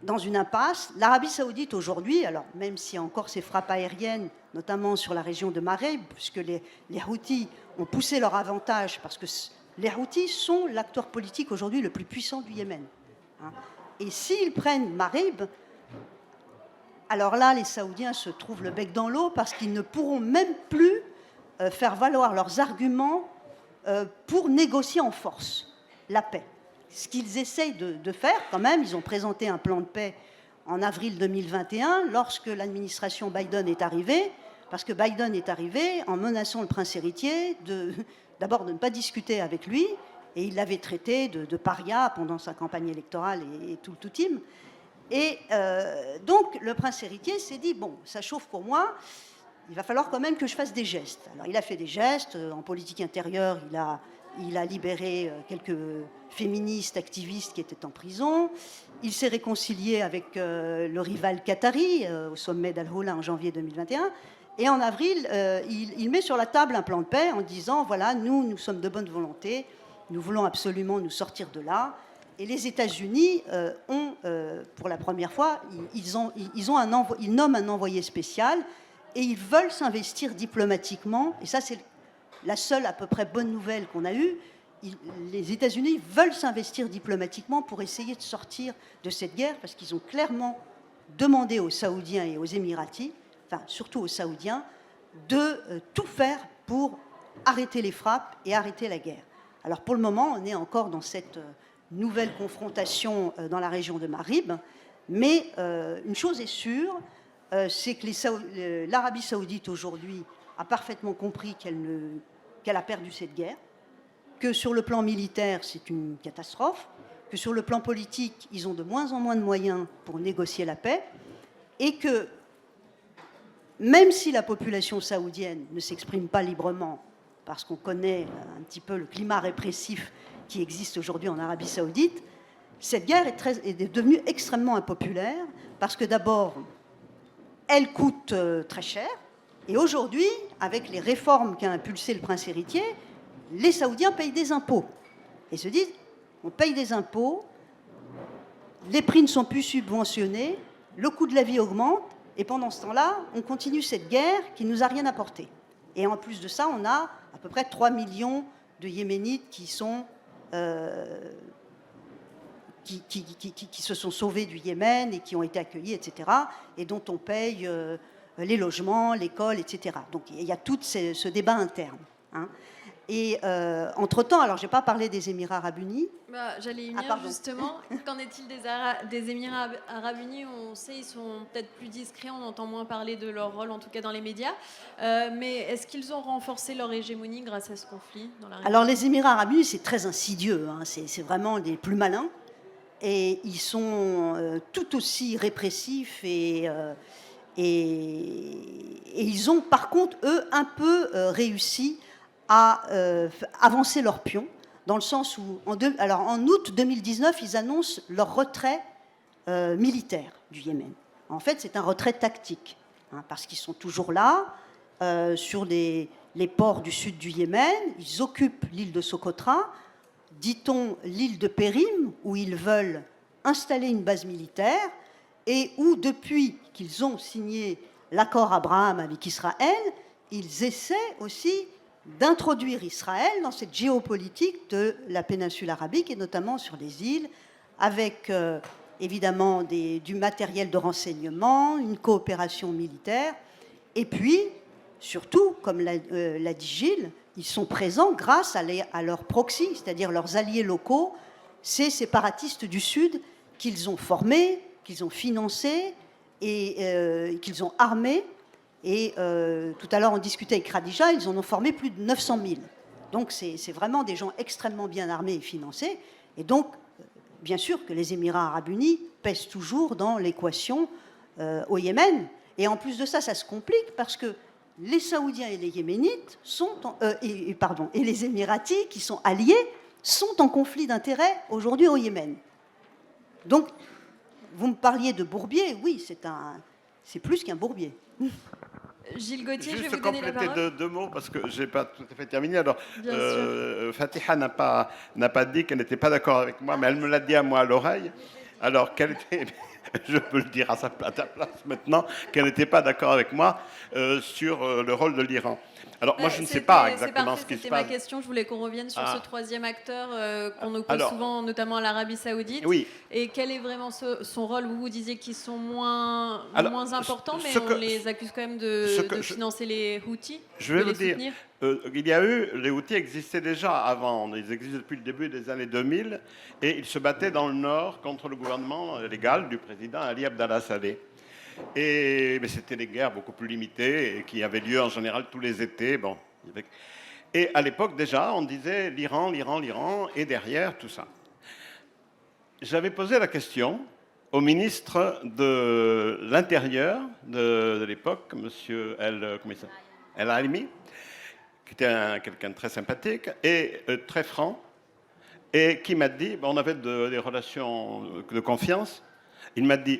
S7: dans une impasse. L'Arabie saoudite aujourd'hui, alors même s'il y a encore ces frappes aériennes, notamment sur la région de Mareb, puisque les Houthis ont poussé leur avantage, parce que les Houthis sont l'acteur politique aujourd'hui le plus puissant du Yémen, hein. Et s'ils prennent Mareb, alors là, les Saoudiens se trouvent le bec dans l'eau, parce qu'ils ne pourront même plus faire valoir leurs arguments pour négocier en force la paix. Ce qu'ils essayent de faire, quand même, ils ont présenté un plan de paix en avril 2021, lorsque l'administration Biden est arrivée, parce que Biden est arrivé en menaçant le prince héritier d'abord de ne pas discuter avec lui, et il l'avait traité de paria pendant sa campagne électorale et tout le team. Et donc le prince héritier s'est dit, bon, ça chauffe pour moi, il va falloir quand même que je fasse des gestes. Alors il a fait des gestes, en politique intérieure, il a libéré quelques féministes, activistes qui étaient en prison. Il s'est réconcilié avec le rival qatari au sommet d'Al-Houla en janvier 2021. Et en avril, il met sur la table un plan de paix en disant, voilà, nous sommes de bonne volonté, nous voulons absolument nous sortir de là. Et les États-Unis ont, pour la première fois, ils nomment un envoyé spécial, et ils veulent s'investir diplomatiquement. Et ça, c'est la seule à peu près bonne nouvelle qu'on a eue. Les États-Unis veulent s'investir diplomatiquement pour essayer de sortir de cette guerre, parce qu'ils ont clairement demandé aux Saoudiens et aux Émiratis, enfin surtout aux Saoudiens, de tout faire pour arrêter les frappes et arrêter la guerre. Alors pour le moment, on est encore dans cette nouvelle confrontation dans la région de Marib, mais une chose est sûre, c'est que l'Arabie saoudite aujourd'hui a parfaitement compris qu'elle a perdu cette guerre, que sur le plan militaire, c'est une catastrophe, que sur le plan politique, ils ont de moins en moins de moyens pour négocier la paix, et que même si la population saoudienne ne s'exprime pas librement, parce qu'on connaît un petit peu le climat répressif qui existe aujourd'hui en Arabie saoudite, cette guerre est devenue extrêmement impopulaire parce que d'abord, elle coûte très cher. Et aujourd'hui, avec les réformes qu'a impulsé le prince héritier, les Saoudiens payent des impôts. Et se disent, on paye des impôts, les prix ne sont plus subventionnés, le coût de la vie augmente, et pendant ce temps-là, on continue cette guerre qui ne nous a rien apporté. Et en plus de ça, on a à peu près 3 millions de Yéménites qui sont... qui se sont sauvés du Yémen et qui ont été accueillis, etc., et dont on paye les logements, l'école, etc. Donc il y a tout ce débat interne. Hein. Et entre-temps, alors je n'ai pas parlé des Émirats arabes unis.
S1: J'allais y venir justement. Qu'en est-il des Émirats arabes unis? On sait ils sont peut-être plus discrets, on entend moins parler de leur rôle, en tout cas dans les médias. Mais est-ce qu'ils ont renforcé leur hégémonie grâce à ce conflit dans la région? Alors
S7: les Émirats arabes unis, c'est très insidieux, hein. C'est vraiment les plus malins. Et ils sont tout aussi répressifs et ils ont par contre, eux, un peu réussi à avancer leur pion, dans le sens où, en août 2019, ils annoncent leur retrait militaire du Yémen. En fait, c'est un retrait tactique, hein, parce qu'ils sont toujours là, sur les ports du sud du Yémen, ils occupent l'île de Socotra, dit-on l'île de Périm, où ils veulent installer une base militaire, et où, depuis qu'ils ont signé l'accord Abraham avec Israël, ils essaient aussi d'introduire Israël dans cette géopolitique de la péninsule arabique, et notamment sur les îles, avec évidemment du matériel de renseignement, une coopération militaire, et puis, surtout, comme l'a dit Gilles, ils sont présents grâce à leurs proxys, c'est-à-dire leurs alliés locaux, ces séparatistes du Sud qu'ils ont formés, qu'ils ont financés et qu'ils ont armés. Et tout à l'heure, on discutait avec Khadija, ils en ont formé plus de 900 000. Donc, c'est vraiment des gens extrêmement bien armés et financés. Et donc, bien sûr que les Émirats arabes unis pèsent toujours dans l'équation au Yémen. Et en plus de ça, ça se complique parce que les Saoudiens et les Yéménites et les Émiratis, qui sont alliés, sont en conflit d'intérêts aujourd'hui au Yémen. Donc, vous me parliez de bourbier, oui, c'est plus qu'un bourbier.
S1: Gilles Gauthier, je vais
S5: vous
S1: donner la parole.
S5: compléter deux mots parce que je n'ai pas tout à fait terminé. Alors, Fatiha n'a pas dit qu'elle n'était pas d'accord avec moi, mais elle me l'a dit à moi à l'oreille. Alors qu'elle était, je peux le dire à ta place maintenant, qu'elle n'était pas d'accord avec moi sur le rôle de l'Iran. Alors moi je ne sais pas exactement ce qui se passe.
S1: C'était ma question, je voulais qu'on revienne sur ce troisième acteur qu'on oppose souvent notamment à l'Arabie Saoudite.
S5: Oui.
S1: Et quel est vraiment son rôle? Vous disiez qu'ils sont moins importants, mais on les accuse quand même de financer les Houthis.
S5: Je vais vous dire, il y a eu, les Houthis existaient déjà avant, ils existent depuis le début des années 2000, et ils se battaient dans le nord contre le gouvernement légal du président Ali Abdallah Saleh. Mais c'était des guerres beaucoup plus limitées et qui avaient lieu en général tous les étés. Bon. Et à l'époque déjà, on disait l'Iran, et derrière tout ça. J'avais posé la question au ministre de l'Intérieur de l'époque, monsieur El Halimi, qui était quelqu'un de très sympathique et très franc, et qui m'a dit, on avait des relations de confiance, il m'a dit,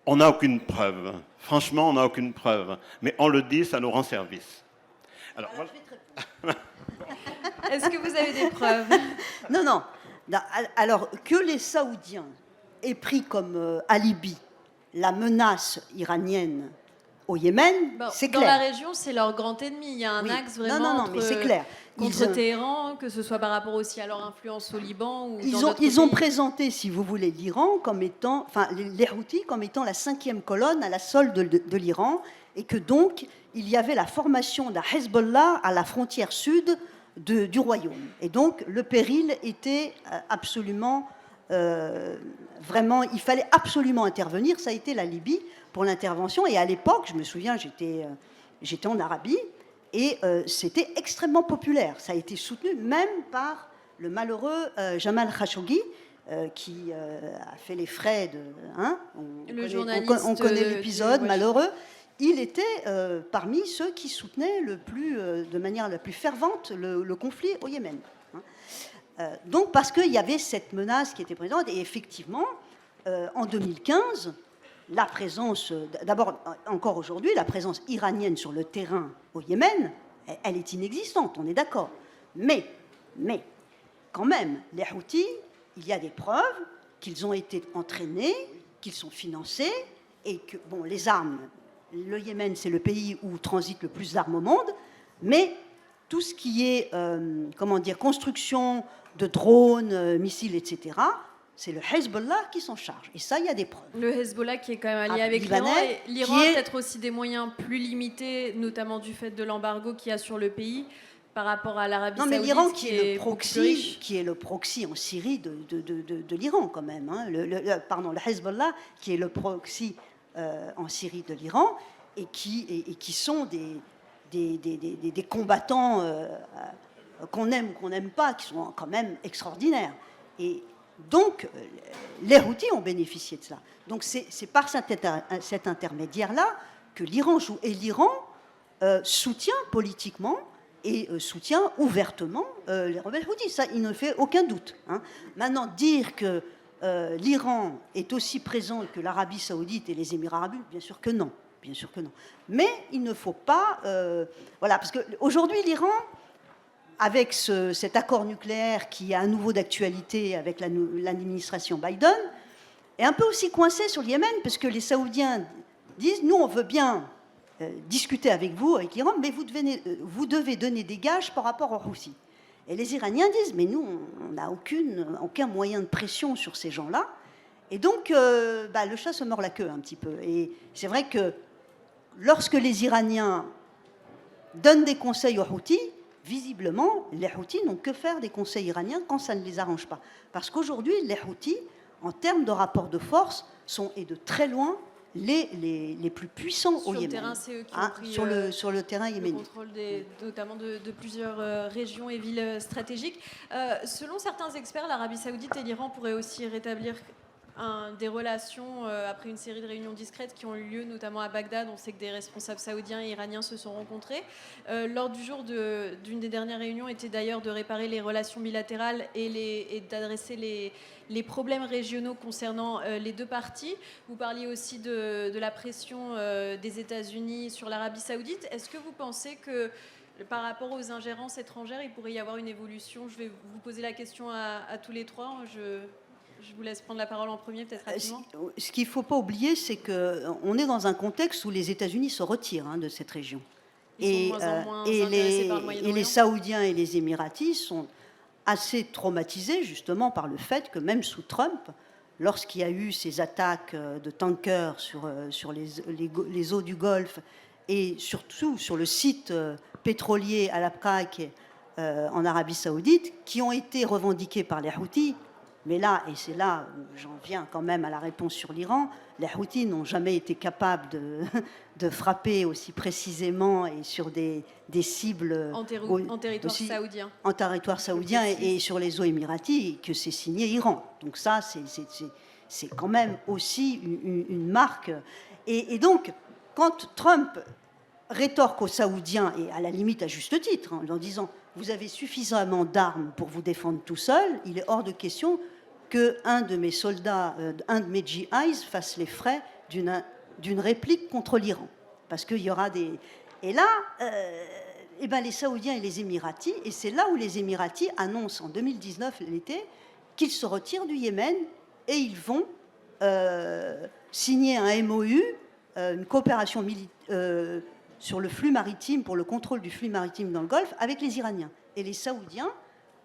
S5: on n'a aucune preuve. Franchement, on n'a aucune preuve. Mais on le dit, ça nous rend service. Alors voilà.
S1: Est-ce que vous avez des preuves?
S7: Non. Alors, que les Saoudiens aient pris comme alibi la menace iranienne au Yémen, c'est clair.
S1: Dans la région, c'est leur grand ennemi. Il y a un axe vraiment
S7: mais c'est clair.
S1: Contre Téhéran, que ce soit par rapport aussi à leur influence au Liban ou
S7: ils ont présenté, si vous voulez, l'Iran comme étant, les Houthis comme étant la 5e colonne à la solde de l'Iran, et que donc il y avait la formation d'un Hezbollah à la frontière sud du royaume. Et donc le péril était absolument, vraiment, il fallait absolument intervenir. Ça a été la Libye pour l'intervention. Et à l'époque, je me souviens, j'étais en Arabie. Et c'était extrêmement populaire. Ça a été soutenu même par le malheureux Jamal Khashoggi, qui a fait les frais de... on connaît l'épisode malheureux. Il était parmi ceux qui soutenaient de manière la plus fervente le conflit au Yémen. Donc parce qu'il y avait cette menace qui était présente, et effectivement, en 2015, la présence, d'abord, encore aujourd'hui, la présence iranienne sur le terrain au Yémen, elle est inexistante, on est d'accord. Mais, quand même, les Houthis, il y a des preuves qu'ils ont été entraînés, qu'ils sont financés, et que, bon, les armes, le Yémen, c'est le pays où transite le plus d'armes au monde, mais tout ce qui est, construction de drones, missiles, etc., c'est le Hezbollah qui s'en charge. Et ça, il y a des preuves.
S1: Le Hezbollah qui est quand même allié avec l'Iran. Et l'Iran a peut-être aussi des moyens plus limités, notamment du fait de l'embargo qu'il y a sur le pays, par rapport à l'Arabie Saoudite.
S7: Non, mais l'Iran qui est le proxy en Syrie de l'Iran, quand même. Hein. Le Hezbollah qui est le proxy en Syrie de l'Iran, et qui sont des combattants qu'on aime ou qu'on n'aime pas, qui sont quand même extraordinaires. Et donc, les Houthis ont bénéficié de cela. Donc, c'est par cet intermédiaire-là que l'Iran joue. Et l'Iran soutient politiquement et soutient ouvertement les rebelles Houthis. Ça, il ne fait aucun doute. Hein. Maintenant, dire que l'Iran est aussi présent que l'Arabie Saoudite et les Émirats Arabes, bien sûr que non. Bien sûr que non. Mais il ne faut pas... voilà, parce qu'aujourd'hui, l'Iran, avec cet accord nucléaire qui est à nouveau d'actualité avec l'administration Biden, est un peu aussi coincé sur le Yémen, parce que les Saoudiens disent, nous, on veut bien discuter avec vous, avec l'Iran, mais vous devez donner des gages par rapport aux Houthis. Et les Iraniens disent, mais nous, on n'a aucun moyen de pression sur ces gens-là. Et donc, le chat se mord la queue un petit peu. Et c'est vrai que lorsque les Iraniens donnent des conseils aux Houthis, visiblement, les Houthis n'ont que faire des conseils iraniens quand ça ne les arrange pas. Parce qu'aujourd'hui, les Houthis, en termes de rapport de force, sont, et de très loin, les plus puissants au Yémen.
S1: Sur le terrain, c'est eux qui ont pris
S7: sur le terrain yéménite.
S1: Le contrôle notamment de plusieurs régions et villes stratégiques. Selon certains experts, l'Arabie Saoudite et l'Iran pourraient aussi rétablir des relations après une série de réunions discrètes qui ont eu lieu notamment à Bagdad. On sait que des responsables saoudiens et iraniens se sont rencontrés. L'ordre du jour d'une des dernières réunions était d'ailleurs de réparer les relations bilatérales et d'adresser les problèmes régionaux concernant les deux parties. Vous parliez aussi de la pression des États-Unis sur l'Arabie Saoudite. Est-ce que vous pensez que par rapport aux ingérences étrangères, il pourrait y avoir une évolution? Je vais vous poser la question à tous les trois. Je vous laisse prendre la parole en premier, peut-être rapidement.
S7: Ce qu'il ne faut pas oublier, c'est qu'on est dans un contexte où les États-Unis se retirent de cette région.
S1: Ils sont de moins en moins intéressés par le Moyen-Orient.
S7: Et les Saoudiens et les Émiratis sont assez traumatisés justement par le fait que même sous Trump, lorsqu'il y a eu ces attaques de tankers sur les eaux du Golfe et surtout sur le site pétrolier à l'Abqaiq en Arabie Saoudite, qui ont été revendiqués par les Houthis. Mais là, et c'est là où j'en viens quand même à la réponse sur l'Iran, les Houthis n'ont jamais été capables de frapper aussi précisément et sur des cibles
S1: en territoire saoudien.
S7: En territoire saoudien et sur les eaux émiratis, que c'est signé Iran. Donc ça, c'est quand même aussi une marque. Et donc, quand Trump rétorque aux Saoudiens, et à la limite à juste titre, en disant « vous avez suffisamment d'armes pour vous défendre tout seul », il est hors de question qu'un de mes soldats, un de mes GIs fasse les frais d'une réplique contre l'Iran. Parce qu'il y aura des... Et là, les Saoudiens et les Émiratis, et c'est là où les Émiratis annoncent en 2019, l'été, qu'ils se retirent du Yémen et ils vont signer un MOU, une coopération militaire sur le flux maritime, pour le contrôle du flux maritime dans le Golfe, avec les Iraniens. Et les Saoudiens,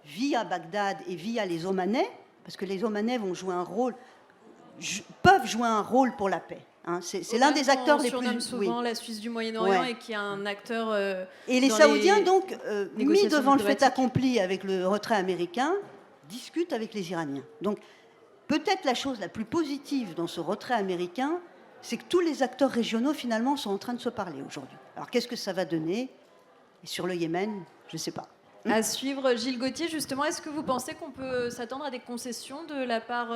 S7: via Bagdad et via les Omanais, parce que les Omanais vont jouer un rôle, peuvent jouer un rôle pour la paix. C'est l'un des acteurs les plus...
S1: On surnomme souvent la Suisse du Moyen-Orient, et qui est un acteur...
S7: et les Saoudiens, donc, mis devant le fait accompli avec le retrait américain, discutent avec les Iraniens. Donc, peut-être la chose la plus positive dans ce retrait américain, c'est que tous les acteurs régionaux, finalement, sont en train de se parler aujourd'hui. Alors, qu'est-ce que ça va donner? Et sur le Yémen, je ne sais pas.
S1: À suivre. Gilles Gauthier, justement, est-ce que vous pensez qu'on peut s'attendre à des concessions de la part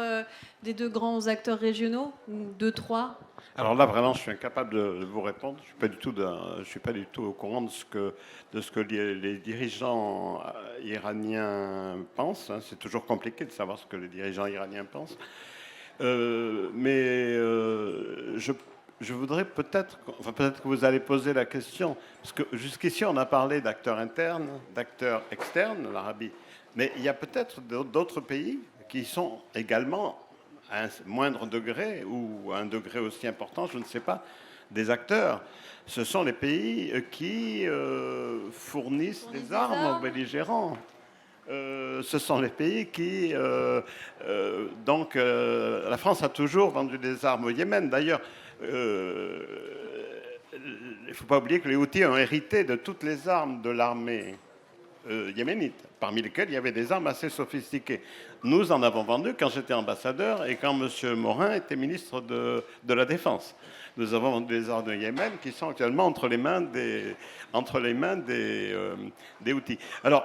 S1: des deux grands acteurs régionaux, ou deux, trois?
S5: Alors là, vraiment, je suis incapable de vous répondre. Je suis pas du tout au courant de ce que les dirigeants iraniens pensent, hein. C'est toujours compliqué de savoir ce que les dirigeants iraniens pensent. Je voudrais peut-être que vous allez poser la question, parce que jusqu'ici, on a parlé d'acteurs internes, d'acteurs externes, l'Arabie. Mais il y a peut-être d'autres pays qui sont également à un moindre degré ou à un degré aussi important, je ne sais pas, des acteurs. Ce sont les pays qui fournissent des armes aux belligérants. Ce sont les pays qui... la France a toujours vendu des armes au Yémen. D'ailleurs, il ne faut pas oublier que les Houthis ont hérité de toutes les armes de l'armée yéménite, parmi lesquelles il y avait des armes assez sophistiquées. Nous en avons vendu quand j'étais ambassadeur et quand M. Morin était ministre de la Défense. Nous avons vendu des armes de Yémen qui sont actuellement entre les mains des Houthis. Alors,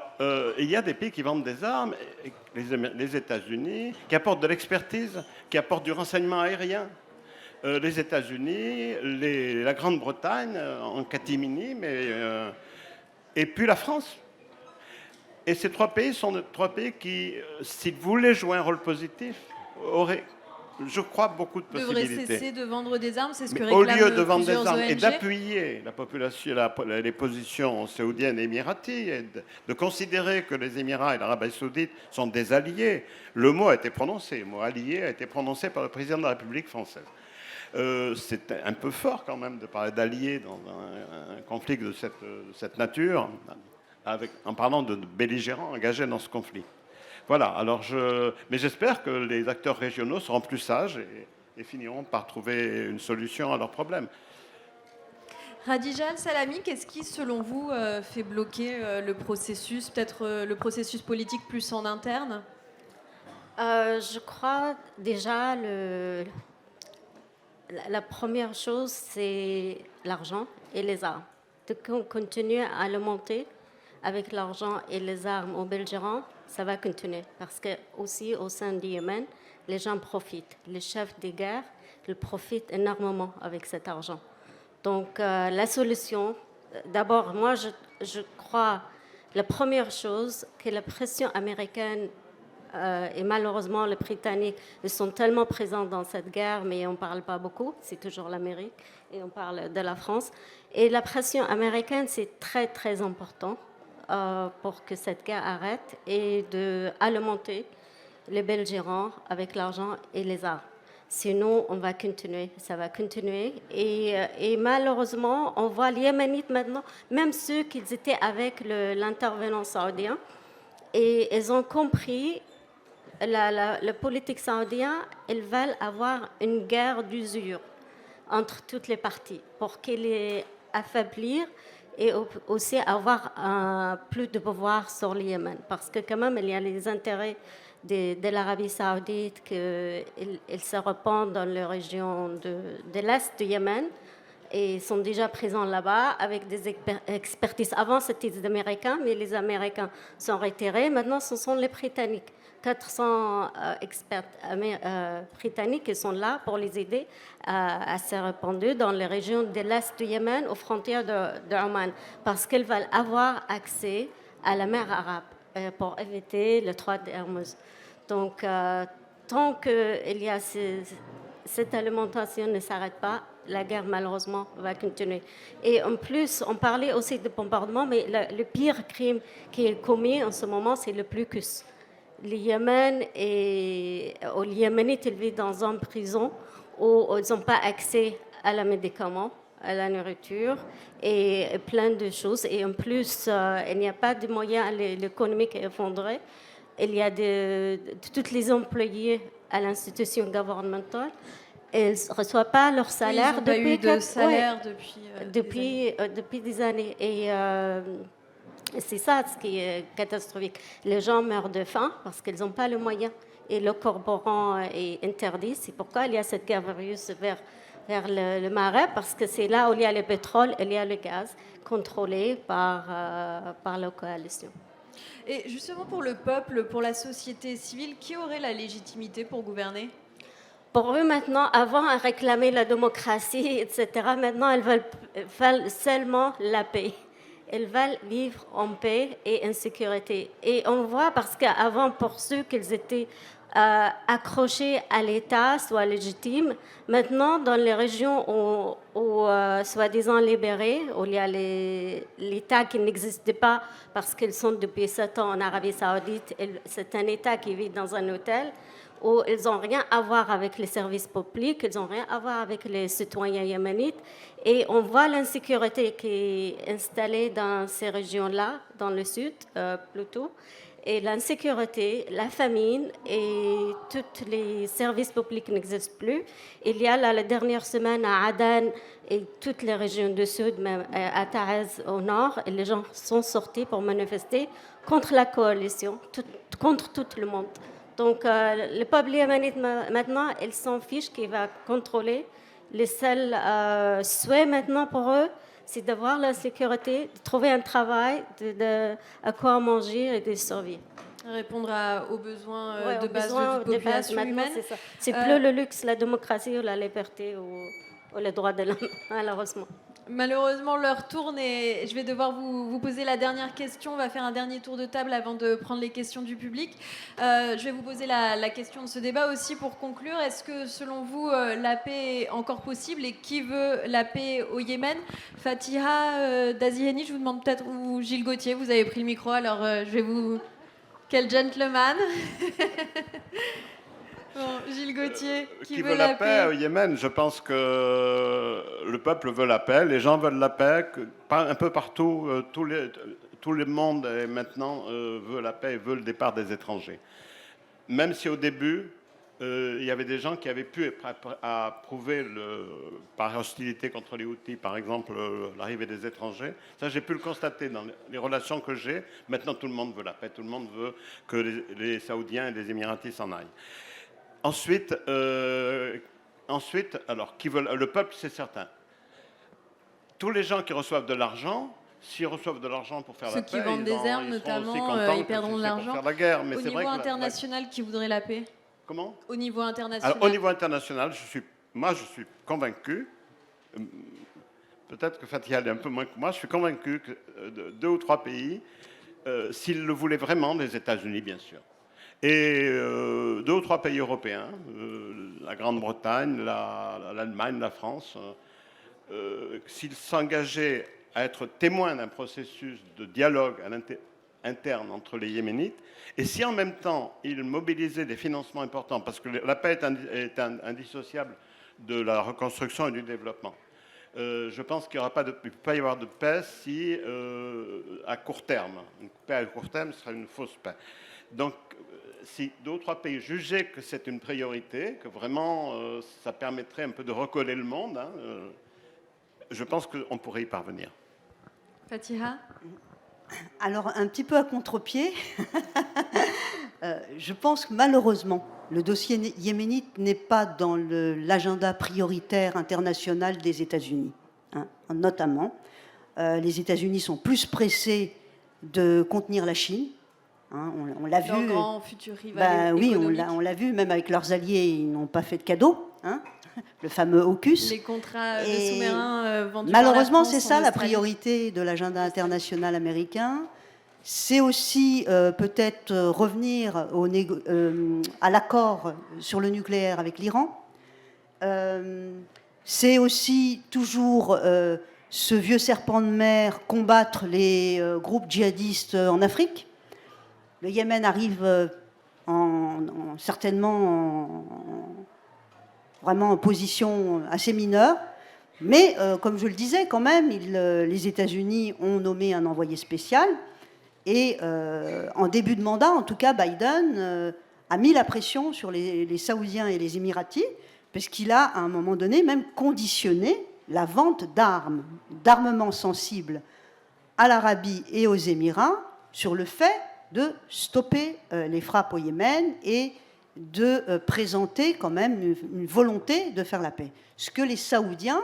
S5: il y a des pays qui vendent des armes, les États-Unis, qui apportent de l'expertise, qui apportent du renseignement aérien. Les États-Unis, la Grande-Bretagne en catimini, et puis la France. Et ces trois pays sont trois pays qui, s'ils voulaient jouer un rôle positif, auraient, je crois, beaucoup de possibilités.
S1: Devraient cesser de vendre des armes, c'est ce que
S5: Au
S1: réclament
S5: lieu de vendre des
S1: plusieurs
S5: armes et
S1: ONG.
S5: d'appuyer la population, les positions saoudiennes et émiraties, et de considérer que les Émirats et l'Arabie saoudite sont des alliés, le mot a été prononcé, le mot allié a été prononcé par le président de la République française. C'est un peu fort quand même de parler d'alliés dans un conflit de cette nature, en parlant de belligérants engagés dans ce conflit. Voilà, alors mais j'espère que les acteurs régionaux seront plus sages et finiront par trouver une solution à leurs problèmes.
S1: Khadija Al-Salami, qu'est-ce qui, selon vous, fait bloquer le processus, peut-être le processus politique plus en interne?
S4: Je crois déjà la première chose, c'est l'argent et les armes. De continuer à alimenter avec l'argent et les armes aux belligérants, ça va continuer. Parce que aussi au sein du Yémen, les gens profitent. Les chefs des guerres, ils profitent énormément avec cet argent. Donc la solution, d'abord, moi je crois, la première chose, que la pression américaine et malheureusement les Britanniques, ils sont tellement présents dans cette guerre, mais on ne parle pas beaucoup, c'est toujours l'Amérique, et on parle de la France. Et la pression américaine, c'est très très important pour que cette guerre arrête et d'alimenter les belligérants avec l'argent et les armes. Sinon, on va continuer, ça va continuer. Et malheureusement, on voit les Yéménites maintenant, même ceux qui étaient avec l'intervenant saoudien, et ils ont compris la politique saoudienne, ils veulent avoir une guerre d'usure entre toutes les parties pour qu'ils les affaiblir et aussi avoir plus de pouvoir sur le Yémen. Parce que quand même, il y a les intérêts de l'Arabie saoudite qu'ils se répandent dans les régions de l'Est du Yémen et ils sont déjà présents là-bas avec des expertises. Avant, c'était des Américains, mais les Américains sont retirés. Maintenant, ce sont les Britanniques. 400 experts britanniques qui sont là pour les aider à se répandre dans les régions de l'Est du Yémen, aux frontières de Oman, parce qu'ils veulent avoir accès à la mer Arabe pour éviter le Strait d'Hermouz. Donc, tant qu'il y a cette alimentation ne s'arrête pas, la guerre, malheureusement, va continuer. Et en plus, on parlait aussi de bombardement, mais le pire crime qui est commis en ce moment, c'est le blocus. Le Yémen et les Yéménites, ils vivent dans une prison où ils n'ont pas accès à la médicament, à la nourriture et plein de choses. Et en plus, il n'y a pas de moyens, l'économie est effondrée. Il y a tous les employés à l'institution gouvernementale. Ils ne reçoivent pas leur salaire
S1: Ils n'ont pas eu de salaire
S4: depuis des années. Et c'est ça ce qui est catastrophique. Les gens meurent de faim parce qu'ils n'ont pas les moyens. Et le carburant est interdit. C'est pourquoi il y a cette guerre russe vers le Maghreb, parce que c'est là où il y a le pétrole et il y a le gaz contrôlé par la coalition.
S1: Et justement pour le peuple, pour la société civile, qui aurait la légitimité pour gouverner?
S4: Pour eux, maintenant, avant, elles réclamaient la démocratie, etc. Maintenant, veulent seulement la paix. Elles veulent vivre en paix et en sécurité. Et on voit, parce qu'avant, pour ceux qu'ils étaient accrochés à l'État, soit légitime, maintenant, dans les régions soi-disant libérées, où il y a l'État qui n'existe pas parce qu'ils sont depuis 7 ans en Arabie Saoudite, c'est un État qui vit dans un hôtel, où ils n'ont rien à voir avec les services publics, ils n'ont rien à voir avec les citoyens yéménites. Et on voit l'insécurité qui est installée dans ces régions-là, dans le sud plutôt. Et l'insécurité, la famine et tous les services publics n'existent plus. Il y a là, la dernière semaine à Aden et toutes les régions du sud, même à Taiz au nord, et les gens sont sortis pour manifester contre la coalition, contre tout le monde. Donc, le peuple yéménite, maintenant, ils s'en fichent qui va contrôler. Les seuls souhaits maintenant pour eux, c'est d'avoir la sécurité, de trouver un travail, à quoi manger et de survivre.
S1: Répondre aux besoins
S4: Ouais,
S1: de
S4: aux
S1: base
S4: besoins
S1: de toute population
S4: maintenant,
S1: humaine.
S4: c'est ça. C'est plus le luxe, la démocratie ou la liberté ou les droits de l'homme, malheureusement.
S1: Malheureusement, l'heure tourne et je vais devoir vous poser la dernière question. On va faire un dernier tour de table avant de prendre les questions du public. Je vais vous poser la question de ce débat aussi pour conclure. Est-ce que, selon vous, la paix est encore possible et qui veut la paix au Yémen? Fatiha Daziani, je vous demande peut-être, ou Gilles Gauthier, vous avez pris le micro, alors je vais vous... Quel gentleman. Bon, Gilles Gauthier, qui veut la paix
S5: au Yémen? Je pense que le peuple veut la paix, les gens veulent la paix, un peu partout, tout le monde maintenant veut la paix et veut le départ des étrangers. Même si au début, il y avait des gens qui avaient pu approuver par hostilité contre les Houthis, par exemple, l'arrivée des étrangers. Ça, j'ai pu le constater dans les relations que j'ai. Maintenant, tout le monde veut la paix, tout le monde veut que les Saoudiens et les Émiratis s'en aillent. Ensuite, alors, le peuple, c'est certain. Tous les gens qui reçoivent de l'argent, s'ils reçoivent de l'argent pour faire la paix,
S1: ceux qui vendent des armes, notamment, ils perdront de l'argent.
S5: Faire la guerre, mais
S1: au
S5: c'est
S1: niveau
S5: vrai que
S1: international, qui voudrait la paix?
S5: Comment?
S1: Au niveau international.
S5: Alors, au niveau international, je suis convaincu. Peut-être que Fatiha est un peu moins que moi. Je suis convaincu que 2 ou 3 pays, s'ils le voulaient vraiment, les États-Unis, bien sûr. Et 2 ou 3 pays européens, la Grande-Bretagne, l'Allemagne, la France, s'ils s'engageaient à être témoins d'un processus de dialogue interne entre les Yéménites, et si en même temps ils mobilisaient des financements importants, parce que la paix est indissociable de la reconstruction et du développement. Je pense qu'il ne peut pas y avoir de paix si, à court terme, une paix à court terme serait une fausse paix. Donc, si 2 ou 3 pays jugeaient que c'est une priorité, que vraiment ça permettrait un peu de recoller le monde, hein, je pense qu'on pourrait y parvenir.
S1: Fatiha?
S7: Alors, un petit peu à contre-pied, je pense que malheureusement, le dossier yéménite n'est pas dans l'agenda prioritaire international des États-Unis. Hein, notamment, les États-Unis sont plus pressés de contenir la Chine. Hein, on l'a vu.
S1: Leur grand futur rival
S7: Oui,
S1: économique.
S7: on l'a vu, même avec leurs alliés, ils n'ont pas fait de cadeau. Hein, le fameux AUKUS.
S1: Les contrats de sous-marins vendus
S7: malheureusement,
S1: par la France
S7: c'est ça
S1: en
S7: la
S1: Australie.
S7: priorité de l'agenda international américain. C'est aussi peut-être revenir à l'accord sur le nucléaire avec l'Iran. C'est aussi toujours ce vieux serpent de mer, combattre les groupes djihadistes en Afrique. Le Yémen arrive certainement vraiment en position assez mineure. Mais, comme je le disais, quand même, les États-Unis ont nommé un envoyé spécial. Et en début de mandat, en tout cas, Biden a mis la pression sur les Saoudiens et les Émiratis, parce qu'il a, à un moment donné, même conditionné la vente d'armements sensibles à l'Arabie et aux Émirats sur le fait de stopper les frappes au Yémen et de présenter quand même une volonté de faire la paix. Ce que les Saoudiens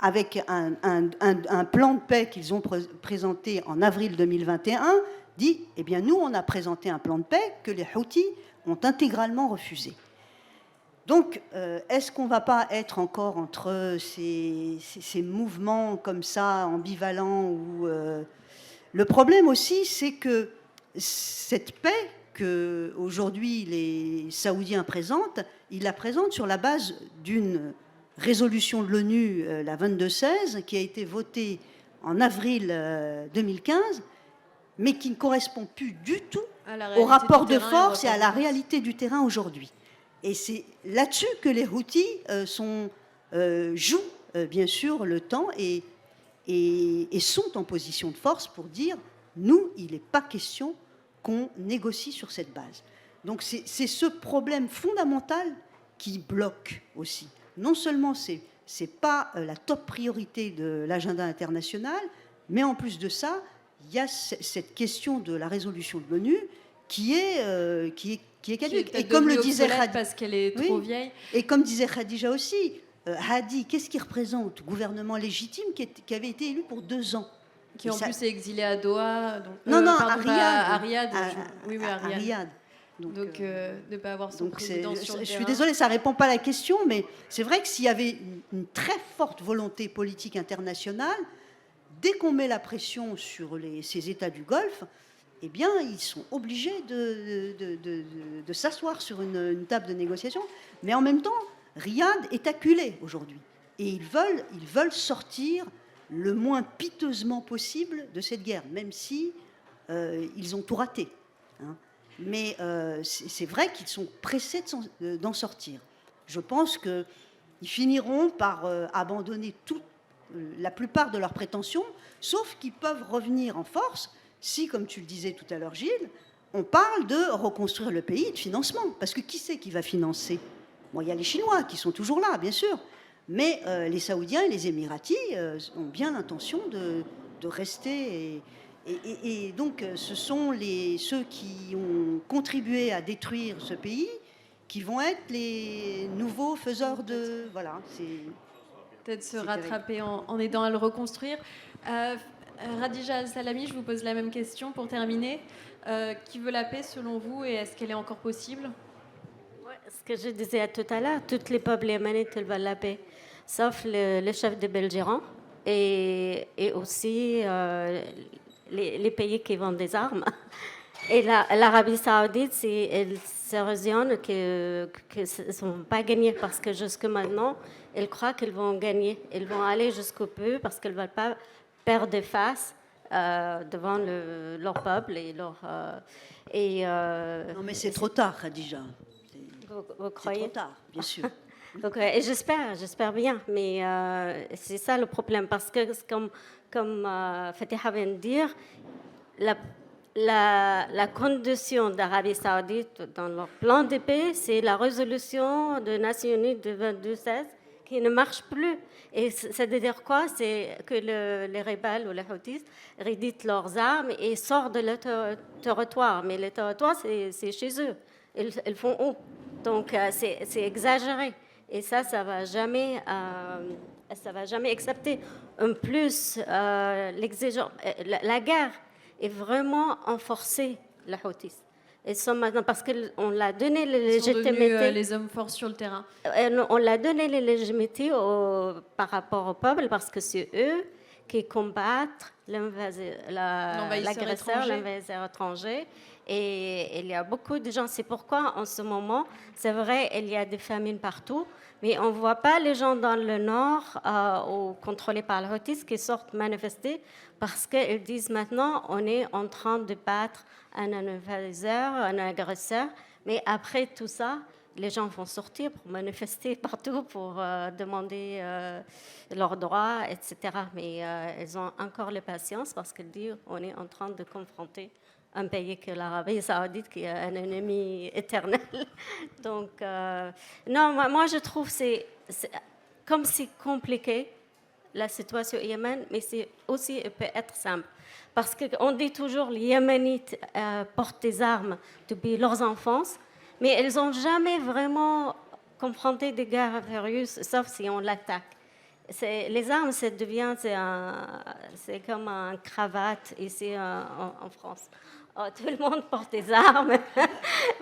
S7: avec un plan de paix qu'ils ont présenté en avril 2021, dit, eh bien nous, on a présenté un plan de paix que les Houthis ont intégralement refusé. Donc, est-ce qu'on ne va pas être encore entre ces mouvements comme ça, ambivalents ou, le problème aussi, c'est que cette paix qu'aujourd'hui les Saoudiens présentent, ils la présentent sur la base d'une résolution de l'ONU, la 2216, qui a été votée en avril 2015, mais qui ne correspond plus du tout au rapport de force et à la réalité du terrain aujourd'hui. Et c'est là-dessus que les Houthis jouent, bien sûr, le temps et sont en position de force pour dire « nous, il n'est pas question qu'on négocie sur cette base ». Donc c'est ce problème fondamental qui bloque aussi. Non seulement ce n'est pas la top priorité de l'agenda international, mais en plus de ça, il y a cette question de la résolution de l'ONU qui est caduque.
S1: Et comme le disait Khadija, parce qu'elle est trop vieille.
S7: Et comme disait Khadija aussi, Hadi, qu'est-ce qu'il représente? Gouvernement légitime qui avait été élu pour 2 ans.
S1: Qui en plus est exilé à Doha. Donc,
S7: à Riyad.
S1: À Riyad. Oui,
S7: à Riyad.
S1: Donc de ne pas avoir son président sur le terrain.
S7: Je suis désolée, ça ne répond pas à la question, mais c'est vrai que s'il y avait une très forte volonté politique internationale, dès qu'on met la pression sur ces États du Golfe, eh bien, ils sont obligés de s'asseoir sur une table de négociation. Mais en même temps, Riyad est acculé aujourd'hui. Et ils veulent sortir le moins piteusement possible de cette guerre, même si ils ont tout raté. Hein. Mais c'est vrai qu'ils sont pressés d'en sortir. Je pense qu'ils finiront par abandonner la plupart de leurs prétentions, sauf qu'ils peuvent revenir en force si, comme tu le disais tout à l'heure, Gilles, on parle de reconstruire le pays et de financement. Parce que qui c'est qui va financer? Bon, il y a les Chinois qui sont toujours là, bien sûr, mais les Saoudiens et les Émiratis ont bien l'intention de rester. Et donc, ce sont ceux qui ont contribué à détruire ce pays qui vont être les nouveaux faiseurs de... Voilà, c'est...
S1: Peut-être se rattraper en aidant à le reconstruire. Radija Al-Salami, je vous pose la même question pour terminer. Qui veut la paix selon vous et est-ce qu'elle est encore possible?
S4: Ce que je disais tout à l'heure, tous les peuples yéménites veulent la paix, sauf le chef de belligérant et aussi les pays qui vendent des armes. Et l'Arabie saoudite, elle s'érosionne qu'ils ne vont pas gagner parce que jusque maintenant, ils croient qu'ils vont gagner. Ils vont aller jusqu'au bout parce qu'ils ne veulent pas perdre face devant leur peuple et leur...
S7: Non, mais c'est trop tard, Khadija.
S4: Vous croyez?
S7: C'est trop tard, bien sûr.
S4: Donc, et j'espère bien, mais c'est ça le problème, parce que comme Fatiha vient de dire, la condition d'Arabie Saoudite dans leur plan de paix, c'est la résolution des Nations Unies de 2216 qui ne marche plus. Et ça veut dire quoi? C'est que les rebelles ou les Houthis réditent leurs armes et sortent de leur territoire. Mais le territoire, c'est chez eux. Ils font où? Donc, c'est exagéré. Et ça ne va jamais accepter. En plus, la guerre est vraiment renforcée, les Houthis. Ils sont maintenant, parce qu'on l'a donné les légitimités.
S1: Les hommes forts sur le terrain.
S4: On l'a donné les légitimités par rapport au peuple, parce que c'est eux qui combattent l'agresseur, l'invaseur étranger. Et il y a beaucoup de gens. C'est pourquoi, en ce moment, c'est vrai, il y a des famines partout, mais on ne voit pas les gens dans le nord ou contrôlés par les Houthis qui sortent manifester parce qu'ils disent maintenant on est en train de battre un invaseur, un agresseur. Mais après tout ça, les gens vont sortir pour manifester partout, pour demander leurs droits, etc. Mais ils ont encore la patience parce qu'ils disent on est en train de confronter un pays que l'Arabie saoudite, qui est un ennemi éternel. Donc, non, moi je trouve comme c'est compliqué, la situation au Yémen, mais c'est aussi peut être simple. Parce qu'on dit toujours les Yéménites portent des armes depuis leur enfance, mais elles n'ont jamais vraiment confronté des guerres furieuses, sauf si on l'attaque. Les armes, c'est comme un cravate ici en France. Oh, tout le monde porte des armes.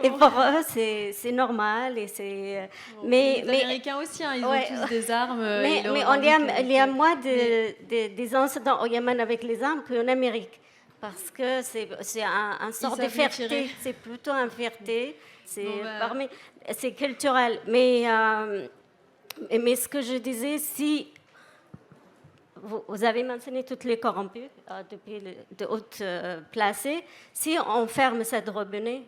S4: Et pour eux, c'est normal.
S1: Les Américains aussi, hein, ils ont tous des armes.
S4: Mais il y a moins des incidents au Yémen avec les armes qu'en Amérique. Parce que c'est un sort de fierté. C'est plutôt une fierté. C'est culturel. Mais ce que je disais, si vous avez mentionné toutes les corrompus depuis de hautes placés, si on ferme cette robinet,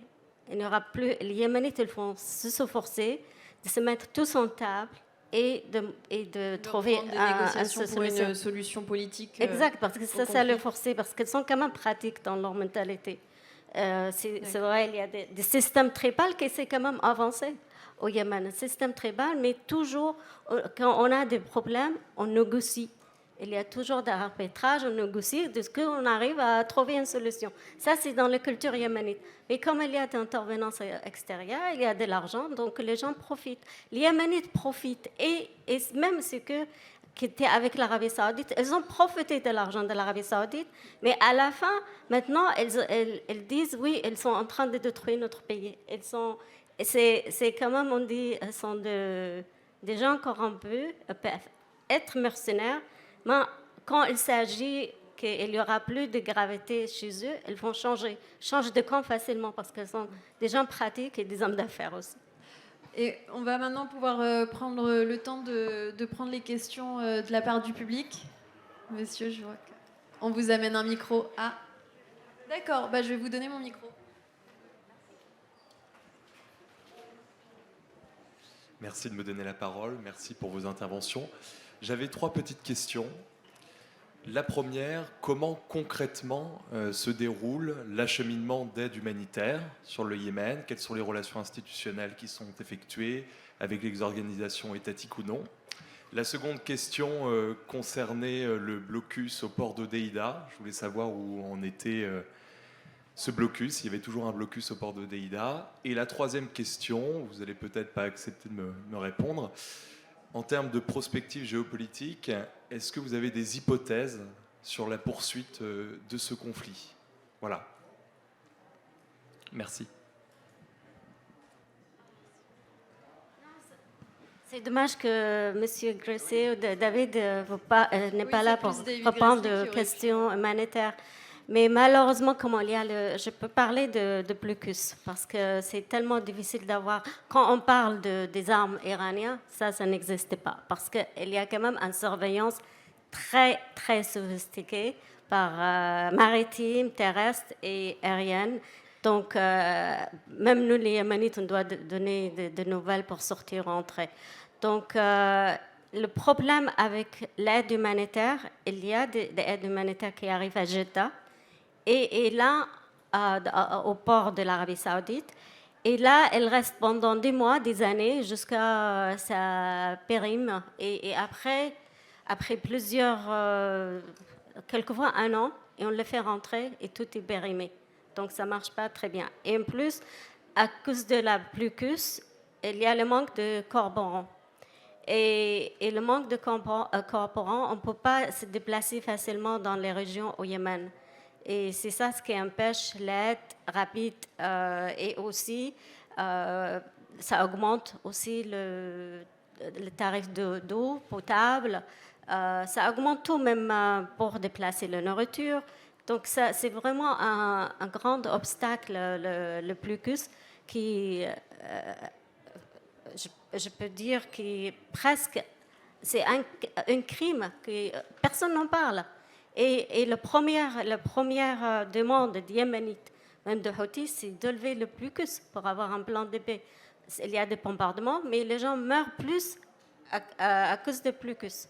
S4: il n'y aura plus. Les Yéménites, ils vont se forcer de se mettre tous en table et de trouver
S1: des négociations pour une solution politique.
S4: Exact, parce que ça le forcer, parce qu'ils sont quand même pratiques dans leur mentalité. C'est vrai, il y a des systèmes tribaux qui essaient quand même avancé au Yémen. Un système tribal, mais toujours, quand on a des problèmes, on négocie. Il y a toujours des arbitrages, on négocie, de ce qu'on arrive à trouver une solution. Ça, c'est dans la culture yéménite. Mais comme il y a d'intervenance extérieure, il y a de l'argent, donc les gens profitent. Les Yéménites profitent. Et même ceux qui étaient avec l'Arabie Saoudite, ils ont profité de l'argent de l'Arabie Saoudite, mais à la fin, maintenant, elles disent, oui, ils sont en train de détruire notre pays. C'est quand même, on dit, ils sont des gens corrompus, peuvent être mercenaires, mais quand il s'agit qu'il n'y aura plus de gravité chez eux, ils vont changer de camp facilement parce qu'ils sont des gens pratiques et des hommes d'affaires aussi.
S1: Et on va maintenant pouvoir prendre le temps de prendre les questions de la part du public. Monsieur, je vois qu'on vous amène un micro. Ah, d'accord, je vais vous donner mon micro.
S8: Merci de me donner la parole, merci pour vos interventions. J'avais 3 petites questions. La première, comment concrètement se déroule l'acheminement d'aide humanitaire sur le Yémen? Quelles sont les relations institutionnelles qui sont effectuées avec les organisations étatiques ou non? La seconde question concernait le blocus au port d'Hodeïda. Je voulais savoir où en était ce blocus, il y avait toujours un blocus au port d'Hodeïda. Et la troisième question, vous n'allez peut-être pas accepter de me répondre. En termes de prospective géopolitique, est-ce que vous avez des hypothèses sur la poursuite de ce conflit? Voilà. Merci.
S4: C'est dommage que M. Gressé ou David n'est pas là pour répondre aux questions humanitaires. Mais malheureusement, je peux parler de blocus parce que c'est tellement difficile d'avoir. Quand on parle des armes iraniennes, ça n'existe pas parce qu'il y a quand même une surveillance très, très sophistiquée par maritime, terrestre et aérienne. Donc, même nous, les Yéménites, on doit donner des nouvelles pour sortir, rentrer. Donc, le problème avec l'aide humanitaire, il y a des aides humanitaires qui arrivent à Jeddah. Et là, au port de l'Arabie Saoudite. Et là, elle reste pendant des mois, des années, jusqu'à sa périme. Et après quelquefois 1 an, et on le fait rentrer et tout est périmé. Donc, ça ne marche pas très bien. Et en plus, à cause de la blocus, il y a le manque de carburant. Et le manque de carburant, on ne peut pas se déplacer facilement dans les régions au Yémen. Et c'est ça ce qui empêche l'aide rapide. Et aussi, ça augmente aussi le tarif d'eau potable. Ça augmente tout, même pour déplacer la nourriture. Donc, c'est vraiment un grand obstacle, le blocus, qui, je peux dire, qui presque, c'est un crime que personne n'en parle. Et la première demande des Yéménites, même de Houthis, c'est de lever le blocus pour avoir un plan de paix. Il y a des bombardements, mais les gens meurent plus à cause du blocus.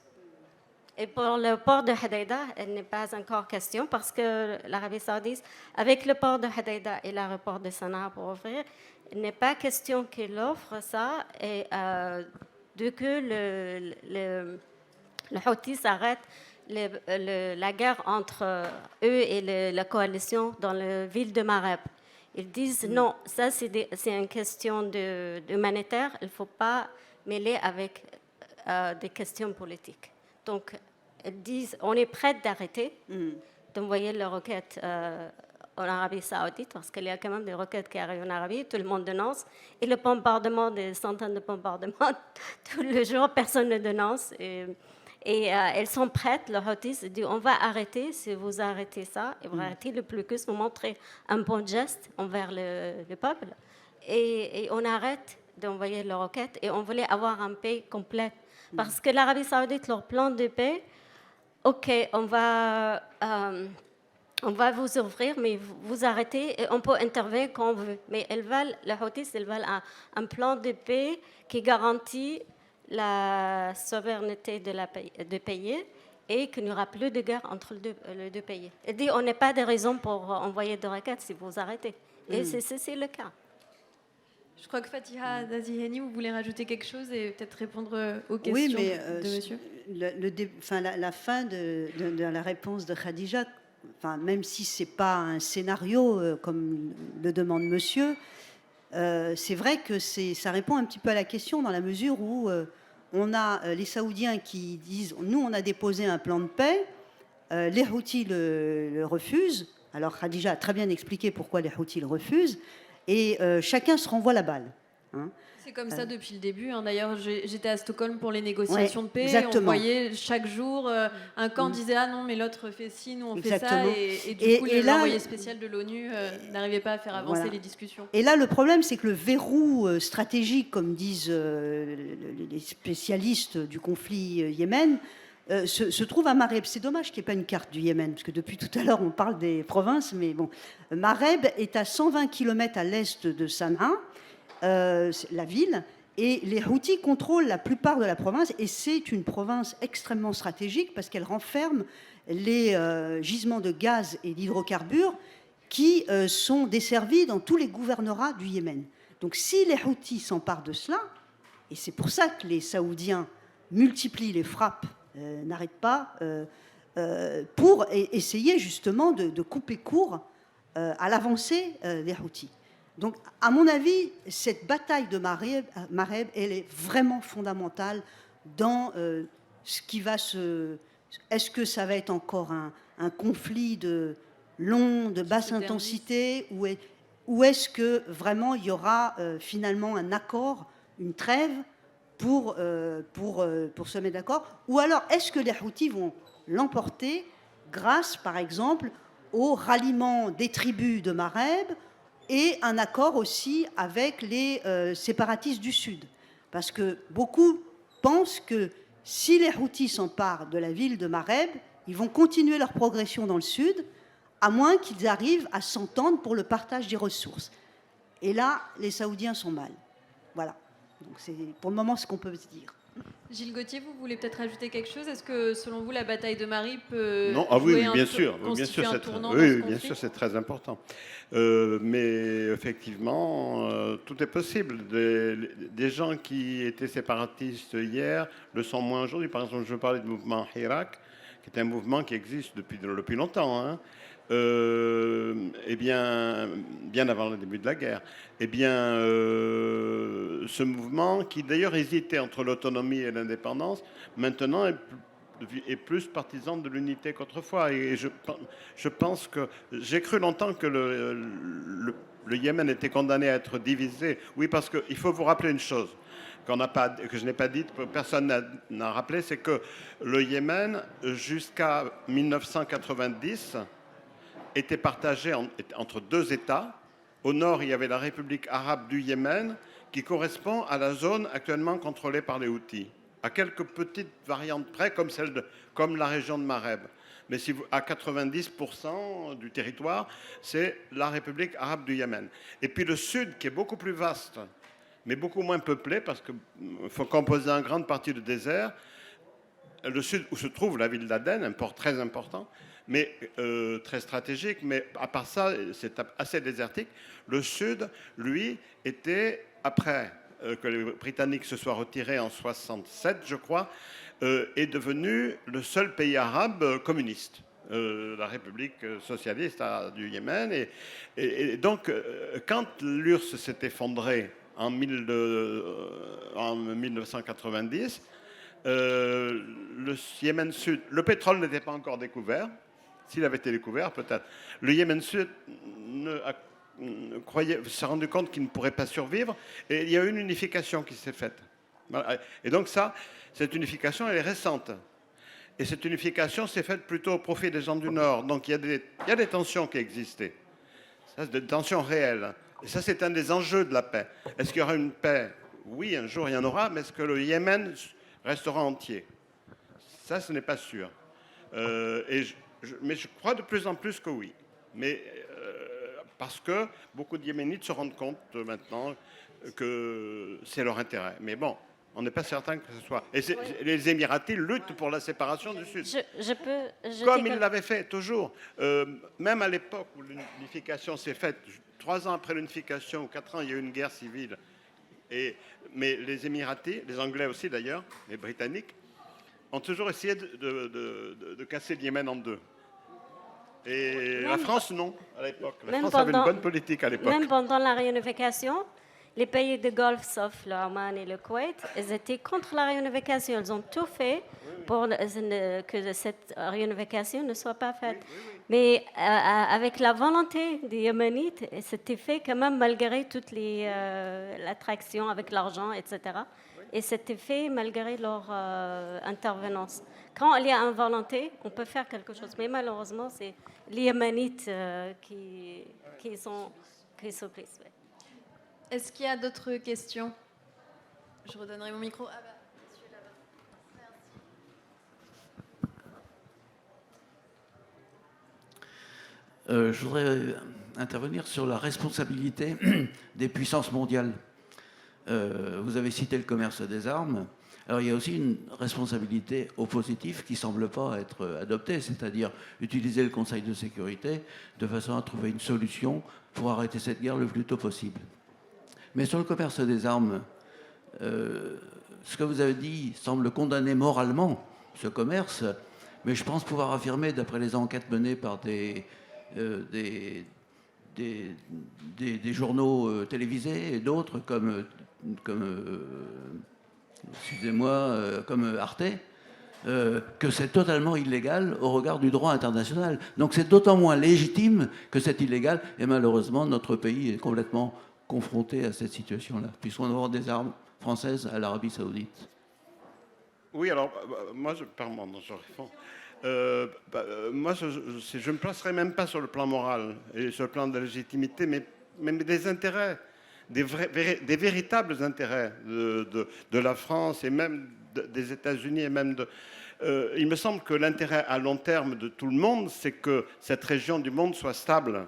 S4: Et pour le port de Hodeïda, il n'est pas encore question parce que l'Arabie Saoudite, avec le port de Hodeïda et l'aéroport de Sanaa pour ouvrir, il n'est pas question qu'il offre ça et que le Houthis s'arrête la guerre entre eux et la coalition dans la ville de Mareb. Ils disent non, ça c'est une question humanitaire, il ne faut pas mêler avec des questions politiques. Donc, elles disent, on est prête d'arrêter d'envoyer les roquettes en Arabie Saoudite, parce qu'il y a quand même des roquettes qui arrivent en Arabie, tout le monde dénonce, et le bombardement, des centaines de bombardements, tous les jours, personne ne dénonce. Et elles sont prêtes, le Houthis, ils disent, on va arrêter, si vous arrêtez ça, et vous arrêtez le blocus, vous montrez un bon geste envers le peuple, et on arrête d'envoyer les roquettes, et on voulait avoir un paix complet. Parce que l'Arabie Saoudite, leur plan de paix, OK, on va vous ouvrir, mais vous arrêtez et on peut intervenir quand on veut. Mais les Houthis, ils veulent un plan de paix qui garantit la souveraineté de pays et qu'il n'y aura plus de guerre entre les deux pays. Ils disent, on n'a pas de raison pour envoyer des roquettes si vous arrêtez. Et c'est le cas.
S1: Je crois que Fatiha Daziheni, vous voulez rajouter quelque chose et peut-être répondre aux questions
S7: Oui, mais
S1: de monsieur.
S7: La fin de la réponse de Khadija, même si ce n'est pas un scénario comme le demande monsieur, c'est vrai que ça répond un petit peu à la question dans la mesure où on a les Saoudiens qui disent « nous, on a déposé un plan de paix », les Houthis le refusent. Alors Khadija a très bien expliqué pourquoi les Houthis le refusent, et chacun se renvoie la balle. Hein.
S1: C'est comme ça depuis le début. Hein. D'ailleurs, j'étais à Stockholm pour les négociations de paix.
S7: Exactement.
S1: On voyait chaque jour un camp disait ah non mais l'autre fait ci, nous on
S7: Exactement.
S1: fait ça, et du coup l'envoyé spécial de l'ONU n'arrivait pas à faire avancer les discussions.
S7: Et là, le problème, c'est que le verrou stratégique, comme disent les spécialistes du conflit Yémen, se trouve à Mareb. C'est dommage qu'il n'y ait pas une carte du Yémen, parce que depuis tout à l'heure, on parle des provinces, mais bon. Mareb est à 120 km à l'est de Sanaa, la ville, et les Houthis contrôlent la plupart de la province, et c'est une province extrêmement stratégique, parce qu'elle renferme les gisements de gaz et d'hydrocarbures qui sont desservis dans tous les gouvernorats du Yémen. Donc si les Houthis s'emparent de cela, et c'est pour ça que les Saoudiens multiplient les frappes, n'arrêtent pas, pour essayer justement de couper court à l'avancée des Houthis. Donc, à mon avis, cette bataille de Mareb, elle est vraiment fondamentale dans ce qui va se... Est-ce que ça va être encore un conflit de basse intensité, ou est-ce que vraiment il y aura finalement un accord, une trêve pour se mettre d'accord? Ou alors, est-ce que les Houthis vont l'emporter grâce, par exemple, au ralliement des tribus de Mareb et un accord aussi avec les séparatistes du Sud? Parce que beaucoup pensent que si les Houthis s'emparent de la ville de Mareb, ils vont continuer leur progression dans le Sud, à moins qu'ils arrivent à s'entendre pour le partage des ressources. Et là, les Saoudiens sont mal. Voilà. Donc c'est pour le moment ce qu'on peut se dire.
S1: Gilles Gauthier, vous voulez peut-être ajouter quelque chose? Est-ce que selon vous la bataille de Marib peut
S5: oui, bien sûr, c'est très important. Mais effectivement, tout est possible. Des gens qui étaient séparatistes hier le sont moins aujourd'hui. Par exemple, je parlais du mouvement Hirak, qui est un mouvement qui existe depuis longtemps. Hein. Bien avant le début de la guerre. Ce mouvement, qui d'ailleurs hésitait entre l'autonomie et l'indépendance, maintenant est plus partisan de l'unité qu'autrefois. Et je pense que j'ai cru longtemps que le Yémen était condamné à être divisé. Oui, parce qu'il faut vous rappeler une chose que je n'ai pas dite, personne n'a rappelé, c'est que le Yémen, jusqu'à 1990, était partagé entre deux États. Au nord, il y avait la République arabe du Yémen, qui correspond à la zone actuellement contrôlée par les Houthis, à quelques petites variantes près, comme la région de Mareb. Mais à 90% du territoire, c'est la République arabe du Yémen. Et puis le sud, qui est beaucoup plus vaste, mais beaucoup moins peuplé, parce qu'il faut composer en grande partie de désert. Le sud, où se trouve la ville d'Aden, un port très important, mais très stratégique, mais à part ça, c'est assez désertique. Le Sud, lui, était, après que les Britanniques se soient retirés en 67, je crois, est devenu le seul pays arabe communiste, la République socialiste du Yémen. Et donc, quand l'URSS s'est effondrée en 1990, le Yémen Sud, le pétrole n'était pas encore découvert. S'il avait été découvert, peut-être. Le Yémen Sud s'est rendu compte qu'il ne pourrait pas survivre, et il y a eu une unification qui s'est faite. Voilà. Et donc cette unification, elle est récente. Et cette unification s'est faite plutôt au profit des gens du Nord. Donc il y a des tensions qui existaient. Ça, c'est des tensions réelles. Et ça, c'est un des enjeux de la paix. Est-ce qu'il y aura une paix? Oui, un jour, il y en aura, mais est-ce que le Yémen restera entier? Ça, ce n'est pas sûr. Mais je crois de plus en plus que oui. Mais parce que beaucoup de Yéménites se rendent compte maintenant que c'est leur intérêt. Mais bon, on n'est pas certain que ce soit. Et les Émiratis luttent pour la séparation du Sud. Comme ils l'avaient fait toujours. Même à l'époque où l'unification s'est faite, 3 ans après l'unification, ou 4 ans, il y a eu une guerre civile. Mais les Émiratis, les Anglais aussi d'ailleurs, les Britanniques, ont toujours essayé de casser le Yémen en deux. Et la France, non, à l'époque. La France avait une bonne politique à l'époque.
S4: Même pendant la réunification, les pays du Golfe, sauf l'Oman et le Koweït, ils étaient contre la réunification. Ils ont tout fait pour que cette réunification ne soit pas faite. Mais avec la volonté des Yéménites, c'était fait quand même malgré toutes l'attraction avec l'argent, etc. Et c'était fait malgré leur intervenance. Quand il y a une volonté, on peut faire quelque chose. Mais malheureusement, c'est les Yéménites qui sont prises.
S1: Est-ce qu'il y a d'autres questions? Je redonnerai mon micro. Ah bah, monsieur là-bas.
S9: Je voudrais intervenir sur la responsabilité des puissances mondiales. Vous avez cité le commerce des armes. Alors il y a aussi une responsabilité oppositive qui ne semble pas être adoptée, c'est-à-dire utiliser le Conseil de sécurité de façon à trouver une solution pour arrêter cette guerre le plus tôt possible. Mais sur le commerce des armes, ce que vous avez dit semble condamner moralement ce commerce, mais je pense pouvoir affirmer, d'après les enquêtes menées par des journaux télévisés et d'autres comme Arte, que c'est totalement illégal au regard du droit international. Donc c'est d'autant moins légitime que c'est illégal, et malheureusement notre pays est complètement confronté à cette situation-là, puisqu'on vend des armes françaises à l'Arabie Saoudite.
S5: Oui, alors, moi, je réponds. Moi, je ne me placerai même pas sur le plan moral et sur le plan de la légitimité, mais des intérêts, des véritables intérêts de la France et même des États-Unis et même il me semble que l'intérêt à long terme de tout le monde, c'est que cette région du monde soit stable.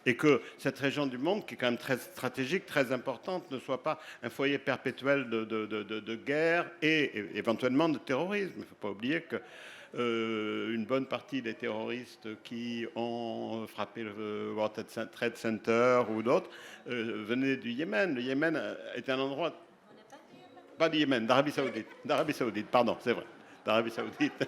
S5: Et que cette région du monde, qui est quand même très stratégique, très importante, ne soit pas un foyer perpétuel de guerre et éventuellement de terrorisme. Il ne faut pas oublier qu'une bonne partie des terroristes qui ont frappé le World Trade Center ou d'autres venaient du Yémen. Le Yémen est un endroit... Pas du Yémen, d'Arabie Saoudite. D'Arabie Saoudite, pardon, c'est vrai. D'Arabie Saoudite.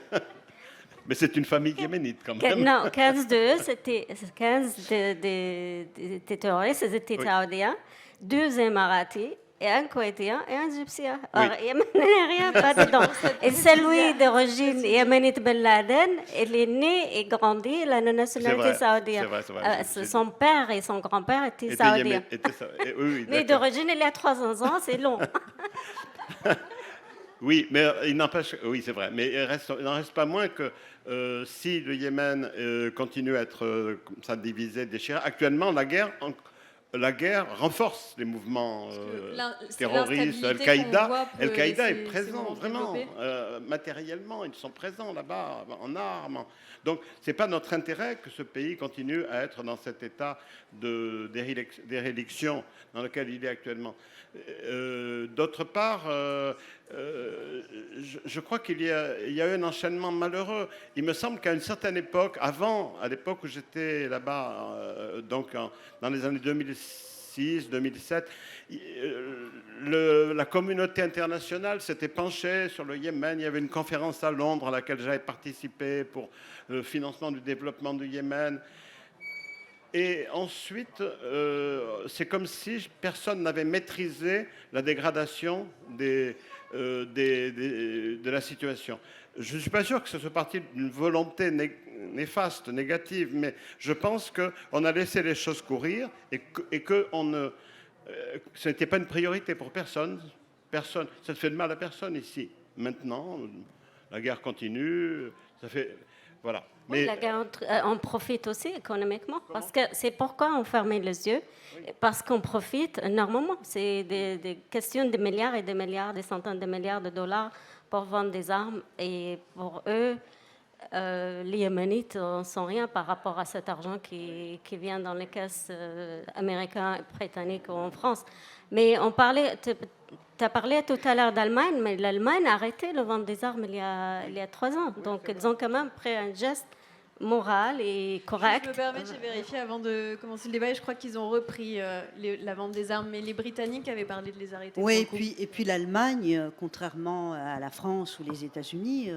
S5: Mais c'est une famille yéménite quand même.
S4: Non, 15 d'eux, c'était 15 des terroristes, c'était saoudiens, 2 émiratis, et un Koweïtien et un Égyptien. Or, Yémen n'est rien, pas dedans. Et celui d'origine yéménite Ben Laden, il est né et grandi la nationalité saoudienne. Son père et son grand-père étaient saoudiens. Mais d'origine, il a 300 ans, c'est long.
S5: Oui, mais il n'empêche, oui, c'est vrai, mais il n'en reste pas moins que si le Yémen continue à être comme ça divisé, déchiré, actuellement la guerre renforce les mouvements terroristes. Al-Qaïda est présent, vraiment, matériellement, ils sont présents là-bas, en armes. Donc, ce n'est pas notre intérêt que ce pays continue à être dans cet état de déréliction dans lequel il est actuellement. D'autre part, je crois qu'il y a eu un enchaînement malheureux. Il me semble qu'à une certaine époque, à l'époque où j'étais là-bas, donc dans les années 2006-2007, la communauté internationale s'était penchée sur le Yémen. Il y avait une conférence à Londres à laquelle j'avais participé pour le financement du développement du Yémen. Et ensuite, c'est comme si personne n'avait maîtrisé la dégradation de la situation. Je ne suis pas sûr que ce soit parti d'une volonté néfaste, négative, mais je pense qu'on a laissé les choses courir et que ce n'était pas une priorité pour personne. Ça ne fait de mal à personne ici. Maintenant, la guerre continue, ça fait... Voilà.
S4: Oui, la guerre, on profite aussi économiquement, parce que c'est pourquoi on fermait les yeux, parce qu'on profite énormément. C'est des questions de milliards et de milliards, des centaines de milliards de dollars pour vendre des armes, et pour eux, les Yéménites ne sont rien par rapport à cet argent qui vient dans les caisses américaines, britanniques ou en France. Mais on parlait... Tu as parlé tout à l'heure d'Allemagne, mais l'Allemagne a arrêté le vendre des armes il y a 3 ans. Donc, ils ont quand même pris un geste moral et correct.
S1: Je me permets, j'ai vérifié avant de commencer le débat et je crois qu'ils ont repris la vente des armes, mais les Britanniques avaient parlé de les arrêter.
S7: Oui, et puis l'Allemagne, contrairement à la France ou les États-Unis,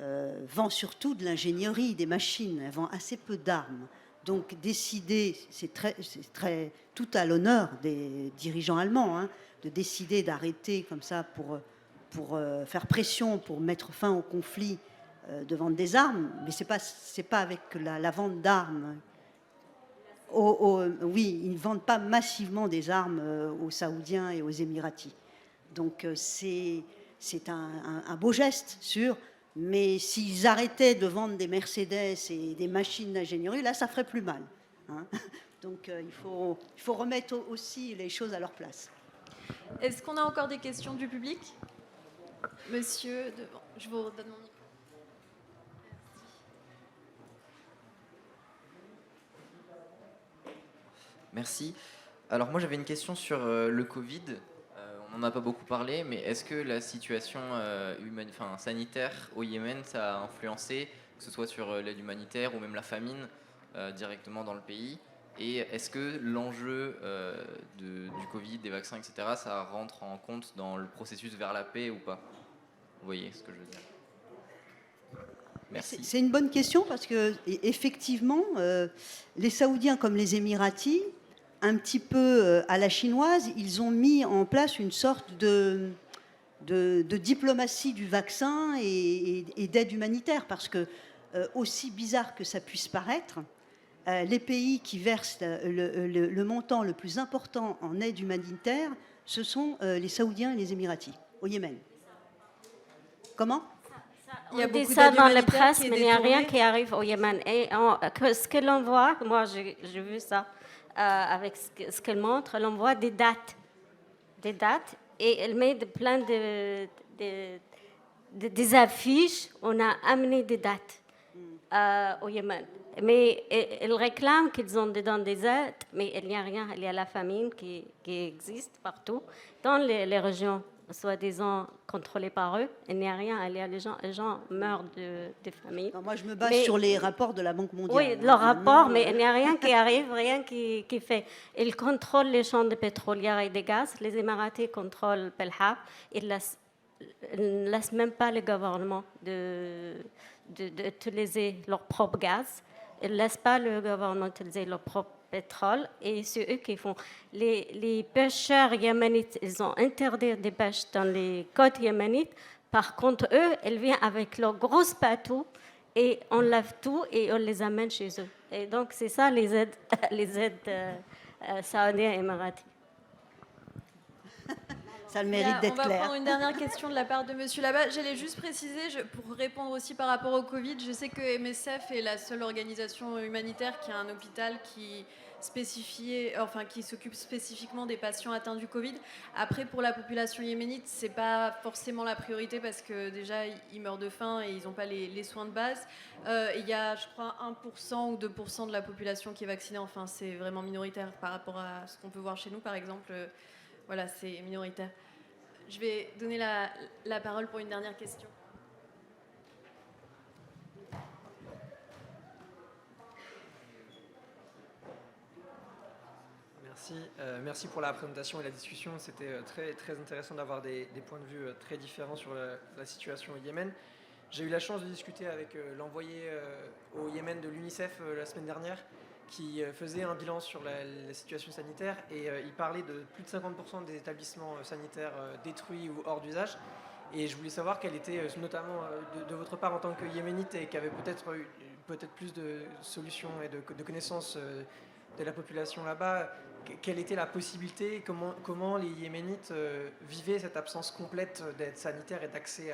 S7: vend surtout de l'ingénierie, des machines. Elle vend assez peu d'armes. Donc, décider, c'est très tout à l'honneur des dirigeants allemands, hein, de décider d'arrêter comme ça pour faire pression, pour mettre fin au conflit, de vendre des armes, mais c'est pas avec la vente d'armes. Oui, ils ne vendent pas massivement des armes aux Saoudiens et aux Émiratis. Donc c'est un beau geste, sûr, mais s'ils arrêtaient de vendre des Mercedes et des machines d'ingénierie, là, ça ferait plus mal. Hein. Donc il faut remettre aussi les choses à leur place.
S1: Est-ce qu'on a encore des questions du public? Monsieur, devant. Je vous redonne mon micro.
S10: Merci. Alors moi j'avais une question sur le Covid. On n'en a pas beaucoup parlé, mais est-ce que la situation sanitaire au Yémen, ça a influencé, que ce soit sur l'aide humanitaire ou même la famine directement dans le pays? Et est-ce que l'enjeu du Covid, des vaccins, etc., ça rentre en compte dans le processus vers la paix ou pas? Vous voyez ce que je veux dire? Merci.
S7: C'est une bonne question parce que effectivement, les Saoudiens comme les Émiratis, un petit peu à la chinoise, ils ont mis en place une sorte de diplomatie du vaccin et d'aide humanitaire parce que, aussi bizarre que ça puisse paraître, les pays qui versent le montant le plus important en aide humanitaire, ce sont les Saoudiens et les Émiratis, au Yémen. Comment?
S4: Il y a beaucoup ça dans la presse, mais il n'y a rien qui arrive au Yémen. Et ce que l'on voit, moi j'ai vu ça avec ce qu'elle montre, l'on voit des dates, et elle met plein des affiches, on a amené des dates au Yémen. Mais ils réclament qu'ils ont dedans des aides, mais il n'y a rien. Il y a la famine qui existe partout, dans les régions soi-disant contrôlées par eux. Il n'y a rien. Il y a les gens meurent de famine.
S7: Non, moi, je me base sur les rapports de la Banque mondiale.
S4: Oui, leurs rapports, mais il n'y a rien qui arrive, rien qui fait. Ils contrôlent les champs de pétrolière et de gaz. Les Émiratis contrôlent Pelhab. Ils ne laissent même pas le gouvernement d'utiliser leur propre gaz. Ils ne laissent pas le gouvernement utiliser leur propre pétrole et c'est eux qui font. Les pêcheurs yéménites, ils ont interdit de pêcher dans les côtes yéménites. Par contre, eux, ils viennent avec leurs grosses bateaux et on lave tout et on les amène chez eux. Et donc, c'est ça les aides saoudiennes et émiraties.
S7: Ça a le mérite d'être clair.
S1: On va prendre une dernière question de la part de monsieur là-bas. J'allais juste préciser, pour répondre aussi par rapport au Covid, je sais que MSF est la seule organisation humanitaire qui a un hôpital qui s'occupe spécifiquement des patients atteints du Covid. Après, pour la population yéménite, c'est pas forcément la priorité parce que déjà, ils meurent de faim et ils n'ont pas les soins de base. Il y a, je crois, 1% ou 2% de la population qui est vaccinée. Enfin, c'est vraiment minoritaire par rapport à ce qu'on peut voir chez nous, par exemple. Voilà, c'est minoritaire. Je vais donner la parole pour une dernière question.
S11: Merci pour la présentation et la discussion. C'était très, très intéressant d'avoir des points de vue très différents sur la situation au Yémen. J'ai eu la chance de discuter avec l'envoyé au Yémen de l'UNICEF la semaine dernière, qui faisait un bilan sur la situation sanitaire et il parlait de plus de 50% des établissements sanitaires détruits ou hors d'usage. Et je voulais savoir quelle était, notamment de votre part en tant que yéménite et qui avait peut-être plus de solutions et de connaissances de la population là-bas, quelle était la possibilité, comment les yéménites vivaient cette absence complète d'aide sanitaire et d'accès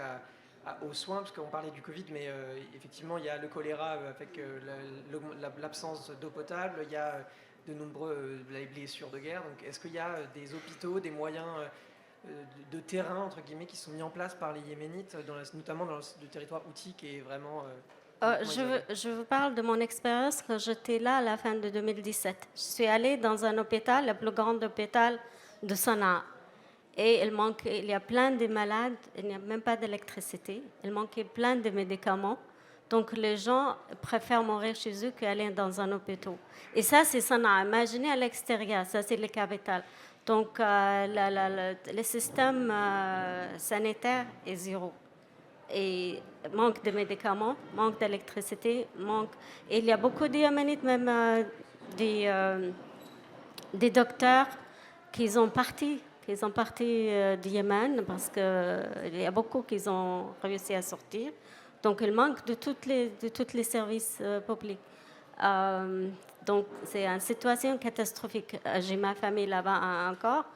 S11: aux soins, parce qu'on parlait du Covid, mais effectivement il y a le choléra avec l'absence d'eau potable, il y a de nombreux blessures de guerre, donc est-ce qu'il y a des hôpitaux, des moyens de terrain, entre guillemets, qui sont mis en place par les Yéménites, notamment dans le territoire Houthi, qui est vraiment...
S4: Je vous parle de mon expérience quand j'étais là à la fin de 2017. Je suis allée dans un hôpital, le plus grand hôpital de Sanaa. Et il y a plein de malades, il n'y a même pas d'électricité, il manquait plein de médicaments. Donc les gens préfèrent mourir chez eux qu'aller dans un hôpital. Et ça, c'est Sanaa. Imaginez à l'extérieur, ça c'est le capital. Donc, le système sanitaire est zéro. Et manque de médicaments, manque d'électricité, Et il y a beaucoup de Yéménites, même des docteurs qui sont partis du Yémen parce qu'il y a beaucoup qui ont réussi à sortir. Donc, il manque de tous les services publics. Donc, c'est une situation catastrophique. J'ai ma famille là-bas encore.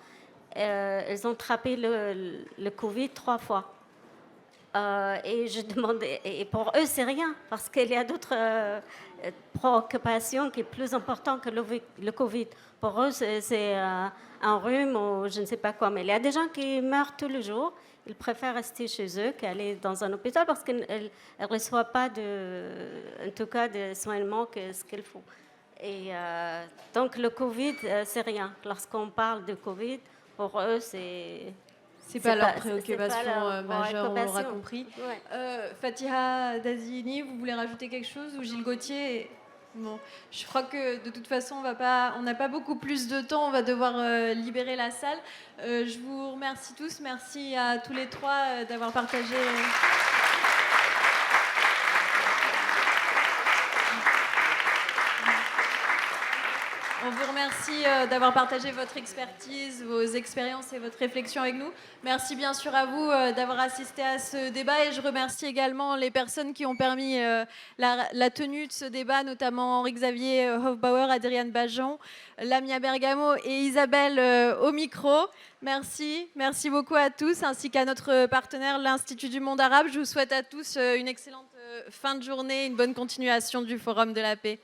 S4: Ils ont attrapé le Covid 3 fois. Et je demandais, et pour eux, c'est rien, parce qu'il y a d'autres préoccupations qui sont plus importantes que le Covid. Pour eux, c'est un rhume ou je ne sais pas quoi. Mais il y a des gens qui meurent tous les jours. Ils préfèrent rester chez eux qu'aller dans un hôpital parce qu'ils ne reçoivent pas, en tout cas, de soignement que ce qu'il faut. Et donc, le Covid, c'est rien. Lorsqu'on parle de Covid, pour eux,
S1: c'est pas leur préoccupation majeure, on l'aura compris.
S4: Ouais.
S1: Fatiha Dazini, vous voulez rajouter quelque chose? Ou Gilles Gauthier? Bon, je crois que de toute façon, on n'a pas beaucoup plus de temps, on va devoir libérer la salle. Je vous remercie tous, merci à tous les trois d'avoir partagé... On vous remercie d'avoir partagé votre expertise, vos expériences et votre réflexion avec nous. Merci bien sûr à vous d'avoir assisté à ce débat et je remercie également les personnes qui ont permis la tenue de ce débat, notamment Henri-Xavier Hofbauer, Adrienne Bajon, Lamia Bergamo et Isabelle au micro. Merci beaucoup à tous ainsi qu'à notre partenaire, l'Institut du monde arabe. Je vous souhaite à tous une excellente fin de journée, une bonne continuation du Forum de la paix.